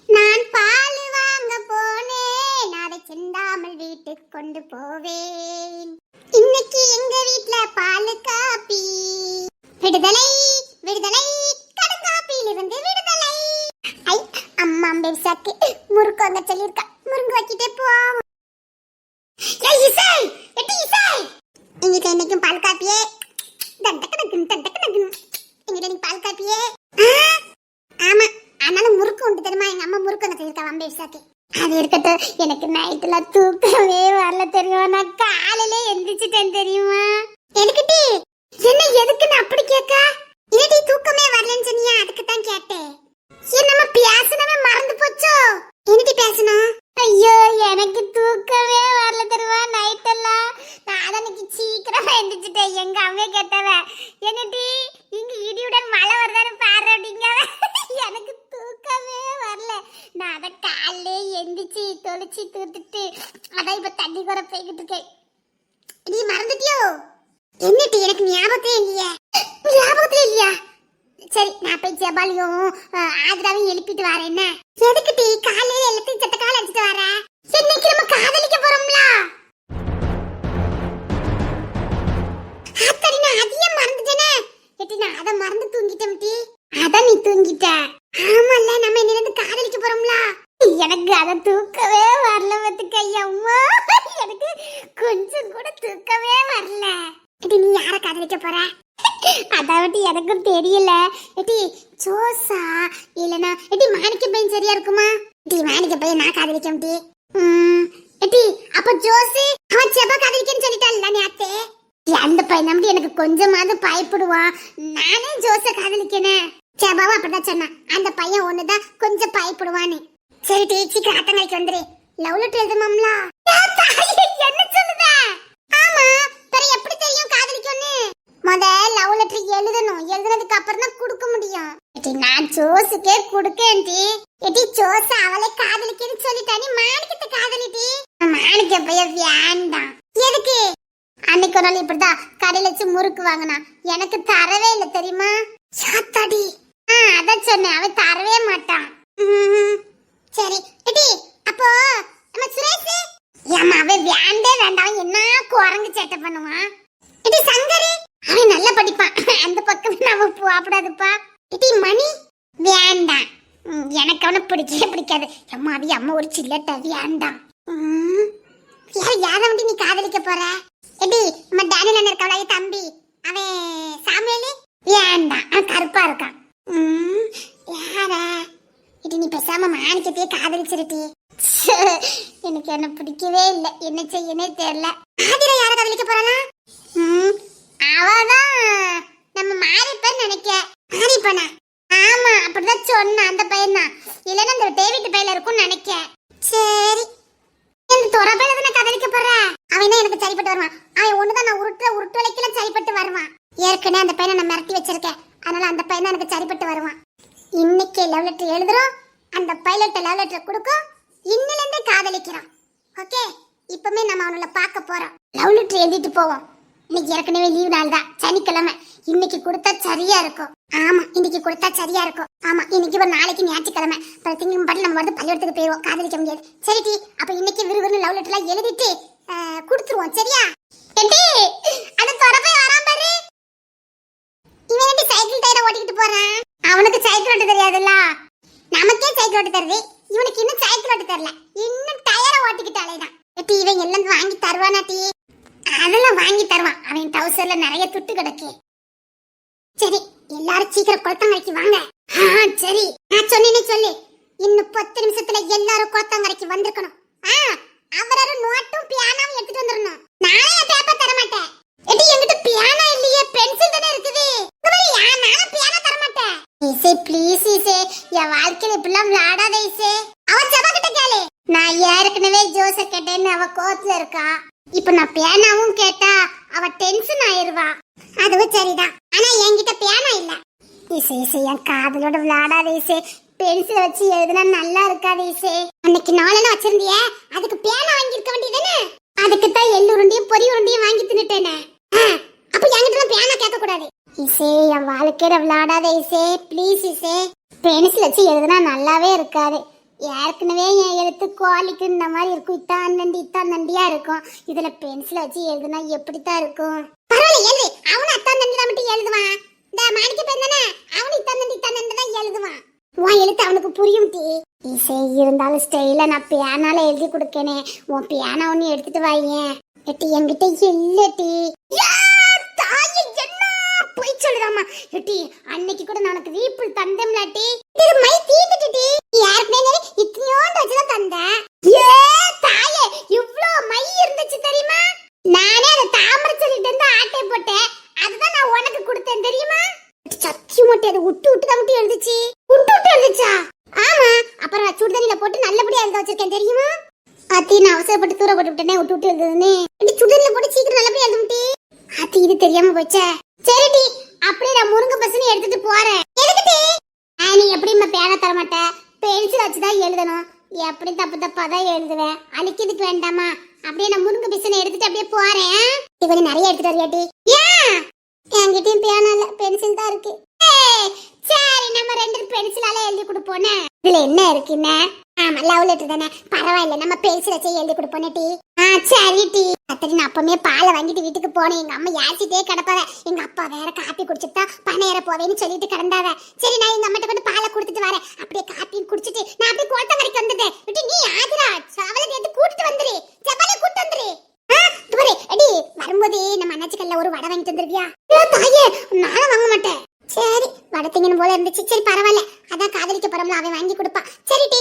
நான் பால் வாங்க போனேன், அதை சிந்தாமல் வீட்டுக்கு கொண்டு போவேன். இன்னைக்கு எங்க வீட்ல பால் காப்பி. விடுதலை விடுதலை, கடுங்காப்பியிலிருந்து விடுதலை. ஐ அம்மா பெருசாக்கு முறுக்கு அங்க சொல்லியிருக்கா, முருங்கு வைக்கிட்டே போவோம். இசை எட்டி இசை, எங்கிட்ட இன்னைக்கும் பால் காப்பியே. எங்கிட்ட நீ பால் காப்பியே. ஆமா, அதனால முறுக்கு உண்டு தெரியுமா? எங்க அம்மா முறுக்கு அங்க சொல்லியிருக்கா அம்பேசாக்கு. அது இருக்கட்டும், எனக்கு நைட்ல தூக்கமே வரல தெரியுமா? நான் காலையில எந்திரிச்சிட்டேன் தெரியுமா? எனக்கிட்ட என்ன எதுக்குன்னு அப்படி கேட்க? ஏடி தூக்கமே வரலன்னு சொன்னியா, அதுக்கு தான் கேட்டேன். என்னமா பேசனவே மறந்து போச்சோ? என்னடி பேசணும்? ஐயோ எனக்கு தூக்கமே வரல தெரியுமா நைட் எல்லாம். நான் அன்னைக்கு சீக்கிரமா எந்திரிச்சிட்டேன். எங்க அம்மா கேட்டவ, என்னடி இங்க இடியுடன் மழை வருதான்னு பாரு அப்படிங்க. எனக்கு தூக்கமே வரல. நான் அத காலையிலே எந்திரிச்சு தொளிச்சு தூத்துட்டு அதான் இப்ப தண்ணி குற போய்கிட்டு இருக்கேன். நீ மறந்துட்டியோ? என்னடி எனக்கு ஞாபகத்தே இல்லையா? ஞாபகத்தே இல்லையா? சரி நான் போய் ஜபாலியும் ஆதிராவையும் எழுப்பிட்டு வரேன். என்ன எதுக்கு டீ காலையில எல்லாத்தையும் சட்ட கால அடிச்சுட்டு வர? இன்னைக்கு நம்ம காதலிக்க போறோம்ல. அத்தடி நான் அதையே மறந்துட்டேனே. எட்டி நான் அதை மறந்து தூங்கிட்டேன் டீ. அதான் நீ தூங்கிட்ட. ஆமால்ல, நம்ம இன்னிலிருந்து காதலிக்க போறோம்ல. எனக்கு அத தூக்கவே வரல பத்துக்க. அம்மா எனக்கு கொஞ்சம் கூட தூக்கமே வரல. எட்டி நீ யார காதலிக்க போற? அதாவது எனக்கும் தெரியல. எடி ஜோசா இல்லனா எடி மாணிக்க பையன் சரியா இருக்குமா? எடி மாணிக்க பையன் நான் காதலிக்க முடியே. எடி அப்ப ஜோசி அவன் செபா காதலிக்கன்னு சொல்லிட்டான்ல நேத்து. அந்த பையன் நம்பி எனக்கு கொஞ்சமாவது பயப்படுவான். நானே ஜோச காதலிக்கனே. செபாவும் அப்படிதான் சொன்னான். அந்த பையன் ஒண்ணுதான் கொஞ்சம் பயப்படுவான்னு. சரி டீச்சி காத்தங்களுக்கு வந்துரு. லவ் லெட்டர் எழுதுமாம்ல. என்ன சொல்லுத? ஆமா பிற எப்படி தெரியும் காதலிக்கன்னு? முத லவ் லெட்டர் எழுதணும். எழுதுனதுக்கு அப்புறம் தான் கொடுக்க முடியும். நான் ஜோஸுக்கே கொடுக்கேன்டி. எடி ஜோஸ் அவளை காதலிக்கன்னு சொல்லிட்டானி மாணிக்கத்தை காதலிட்டி. மாணிக்க பைய வேண்டாம். எதுக்கு? அன்னைக்கு ஒரு நாள் இப்படிதான் கடையில வச்சு முறுக்கு வாங்கினா. எனக்கு தரவே இல்லை தெரியுமா? சாத்தாடி. அதான் சொன்னேன் அவன் தரவே மாட்டான். சரி எடி அப்போ நம்ம சுரேஷ் ஏமா அவன் வேண்டே வேண்டாம். என்ன குரங்கு சேட்டை பண்ணுவான். எடி சங்கரு அவன் நல்லா படிப்பான். அந்த பக்கம் நம்ம போகக்கூடாதுப்பா. இடி மணி வேண்டாம். எனக்கு அவனை பிடிக்கவே பிடிக்காது. அம்மா அவி அம்மா ஒரு சில்லட்ட வேண்டாம். யாரை வந்து நீ காதலிக்க போற? எடி நம்ம டேனியல் இருக்கவள தம்பி அவன் சாமுவேலு வேண்டாம். அவன் கருப்பா இருக்கான். யார? இடி நீ பேசாம மாணிக்கத்தையே காதலிச்சிருட்டி. எனக்கு என்ன பிடிக்கவே இல்லை. என்ன செய்யனே தெரியல. ஆதிரா யாரை காதலிக்க போறானா? அவதான் நம்ம மாரிப்பன் நினைக்க. மாரிப்பனா? ஆமா அப்படிதான் சொன்ன. அந்த பையன் தான். இல்லன்னா அந்த டேவிட் பையல இருக்கும்னு நினைக்க. சரி இந்த தொரபையில தானே காதலிக்க போற. அவன் எனக்கு சரிப்பட்டு வருவான். அவன் ஒண்ணுதான் நான் உருட்டு வலைக்கெல்லாம் சரிப்பட்டு வருவான். ஏற்கனவே அந்த பையனை நான் மிரட்டி வச்சிருக்கேன். அதனால அந்த பையன் தான் எனக்கு சரிப்பட்டு வருவான். இன்னைக்கு லவ் லெட்டர் எழுதுறோம். அந்த பைலட் லவ் லெட்டர் கொடுக்கும். இன்னில இருந்தே காதலிக்கிறான். ஓகே இப்பமே நம்ம அவங்கள பார்க்க போறோம். லவ் லெட்டர் எழுதிட்டு போவோம். இன்னைக்கு ஏற்கனவே லீவ் நாள் தான் சனிக்கிழமை. இன்னைக்கு கொடுத்தா சரியா இருக்கும். ஆமா இன்னைக்கு கொடுத்தா சரியா இருக்கும். ஆமா இன்னைக்கு ஒரு நாளைக்கு ஞாயிற்றுக்கிழமை. அப்புறம் திங்கள் பாட்டு நம்ம வந்து பள்ளிக்கூடத்துக்கு போயிடுவோம். காதலிக்க முடியாது. சரி டி அப்ப இன்னைக்கு விறுவிறுன்னு லவ் லெட்டர்லாம் எழுதிட்டு கொடுத்துருவோம். சரியா? எடி அந்த தொடப்பை வரான் பாரு. இவன் எப்படி சைக்கிள் டயரை ஓட்டிக்கிட்டு போறான்? அவனுக்கு சைக்கிள் ஓட்ட தெரியாதுல்ல. நமக்கே சைக்கிள் ஓட்ட தெரியுது. இவனுக்கு இன்னும் சைக்கிள் ஓட்ட தெரியல. இன்னும் டயரை ஓட்டிக்கிட்டாலே தான். எட்டி இவன் எல்லாம் வாங்கி தருவானா டி? அதெல்லாம் வாங்கி தருவான். அவன் டவுசர்ல நிறைய துட்டு கிடக்கு. சரி எல்லாரும் சீக்கிரம் குளத்தங்கரைக்கு வாங்க. சரி நான் சொன்னேன்னு சொல்லு. இன்னும் 10 நிமிஷத்துல எல்லாரும் குளத்தங்கரைக்கு வந்திருக்கணும். அவரும் நோட்டும் பியானாவும் எடுத்துட்டு வந்துடணும். நானே பேப்பர் தர மாட்டேன். எடி என்கிட்ட பியானோ இல்லையே பென்சில் தானே இருக்குது. நானும் பியானோ தர மாட்டேன். இசை ப்ளீஸ் இசை என் வாழ்க்கையில இப்படிலாம் விளையாடாத இசை. அவன் செவா கிட்ட கேளு. நான் ஏற்கனவே ஜோச கேட்டேன்னு அவ கோத்துல இருக்கா. இப்ப நான் பியானாவும் கேட்டா அவ டென்ஷன் ஆயிருவா. அதுவும் சரிதான். ஆனா என்கிட்ட பியானோ இல்ல. இசை இசை என் காதலோட விளையாடாத இசை. பென்சில் வச்சு எழுதுனா நல்லா இருக்காது இசை. அன்னைக்கு நாளெல்லாம் வச்சிருந்தியே அதுக்கு பியானோ வாங்கி இருக்க வேண்டியதானே? அதுக்கு தான் எள்ளு உருண்டையும் பொரி உருண்டையும் வாங்கி தின்னுட்டேனே. அப்ப என்கிட்ட பியானோ கேட்க கூடாது. இசை என் வாழ்க்கையில விளையாடாத இசை ப்ளீஸ் இசை. பென்சில் வச்சு எழுதுனா நல்லாவே இருக்காது. ஏற்கனவே என் எழுத்து குவாலிக்கு இந்த மாதிரி இருக்கும். இத்தான் நண்டியா இருக்கும். இதுல பென்சில் வச்சு எழுதுனா எப்படித்தான் இருக்கும்? பரவாயில்ல எழுது. அவனும் அத்தான் நண்டிதான் மட்டும் எழுதுவான். இந்த மாணிக்க பையன் தானே அவனும் இத்தான் நண்டி தான் எழுதுவான். உன் எழுத்து அவனுக்கு புரியும் டி. இசை இருந்தாலும் ஸ்டைல நான் பியானால எழுதி கொடுக்கனே. உன் பியானோ ஒன்னு எடுத்துட்டு வாயேன். எட்டி என்கிட்ட இல்ல டி. போய் சொல்லுதாமா எட்டி அன்னைக்கு கூட நான் உனக்கு வீப்புள் தந்தேம்லாட்டி. இது மை தீந்துட்டு டி. யாருக்குமே இத்தனையோண்டு வச்சுதான் தந்தேன். ஏ தாயே இவ்ளோ மை இருந்துச்சு தெரியுமா? நானே அதை தாமரை சொல்லிட்டு இருந்து ஆட்டை போட்டேன். அதுதான் நான் உனக்கு கொடுத்தேன் தெரியுமா? சத்தி மட்டும் அதை விட்டு தான் மட்டும் எழுதுச்சு. விட்டு எழுதுச்சா? ஆமா அப்புறம் நான் சுடுதண்ணில போட்டு நல்லபடியா எழுத வச்சிருக்கேன் தெரியுமா? அத்தி நான் அவசரப்பட்டு தூர போட்டு விட்டேனே விட்டு எழுதுன்னு. சுடுதண்ணில போட்டு சீக்கிரம் நல்லபடியா எழுதுமுட்டி. அத்தி இது தெரியாம போச்சே. சரிடி அப்படியே நான் முருங்கை பசனி எடுத்துட்டு போறேன். எதுக்கிட்டே? நீ எப்படி பேனா தர மாட்டேன். பென்சில் வச்சுதான் எழுதணும். எப்படி தப்பா தான் எழுதுவேன். அழிக்கிறதுக்கு வேண்டாமா? அப்படியே நான் முருங்கை பசனி எடுத்துட்டு அப்படியே போறேன். கொஞ்சம் நிறைய எடுத்துட்டு வரியாட்டி. ஏன் என்கிட்டயும் பேனா இல்ல பென்சில் தான் இருக்கு. சரி நம்ம 2 பென்சிலால எழுதி கொடுப்போனே. இதுல என்ன இருக்குன்னு? ஆமா லவ் லெட்டர் தானே பரவாயில்ல நம்ம பென்சில் வச்சு எழுதி கொடுப்போனே டி. சரி டி. அத்தனை நான் அப்பமே பாலை வாங்கிட்டு வீட்டுக்கு போனேன். எங்க அம்மா யாச்சிட்டே கிடப்பாத. எங்க அப்பா வேற காப்பி குடிச்சுட்டா பணையற போவேன்னு சொல்லிட்டு கிடந்தாவ. சரி நான் எங்க அம்மாட்ட கொண்டு பாலை கொடுத்துட்டு வரேன். அப்படியே காப்பியும் குடிச்சிட்டு நான் அப்படியே குளத்தங்கரைக்கு வந்துட்டேன். விட்டு நீ ஆதிரா அவளை நேத்து கூட்டிட்டு வந்துரு. ஜப்பாலே கூட்டிட்டு வந்துரு. வரும்போது நம்ம அண்ணாச்சிக்கல்ல ஒரு வடை வாங்கிட்டு வந்துருவியா? தாயே நான் சரி டி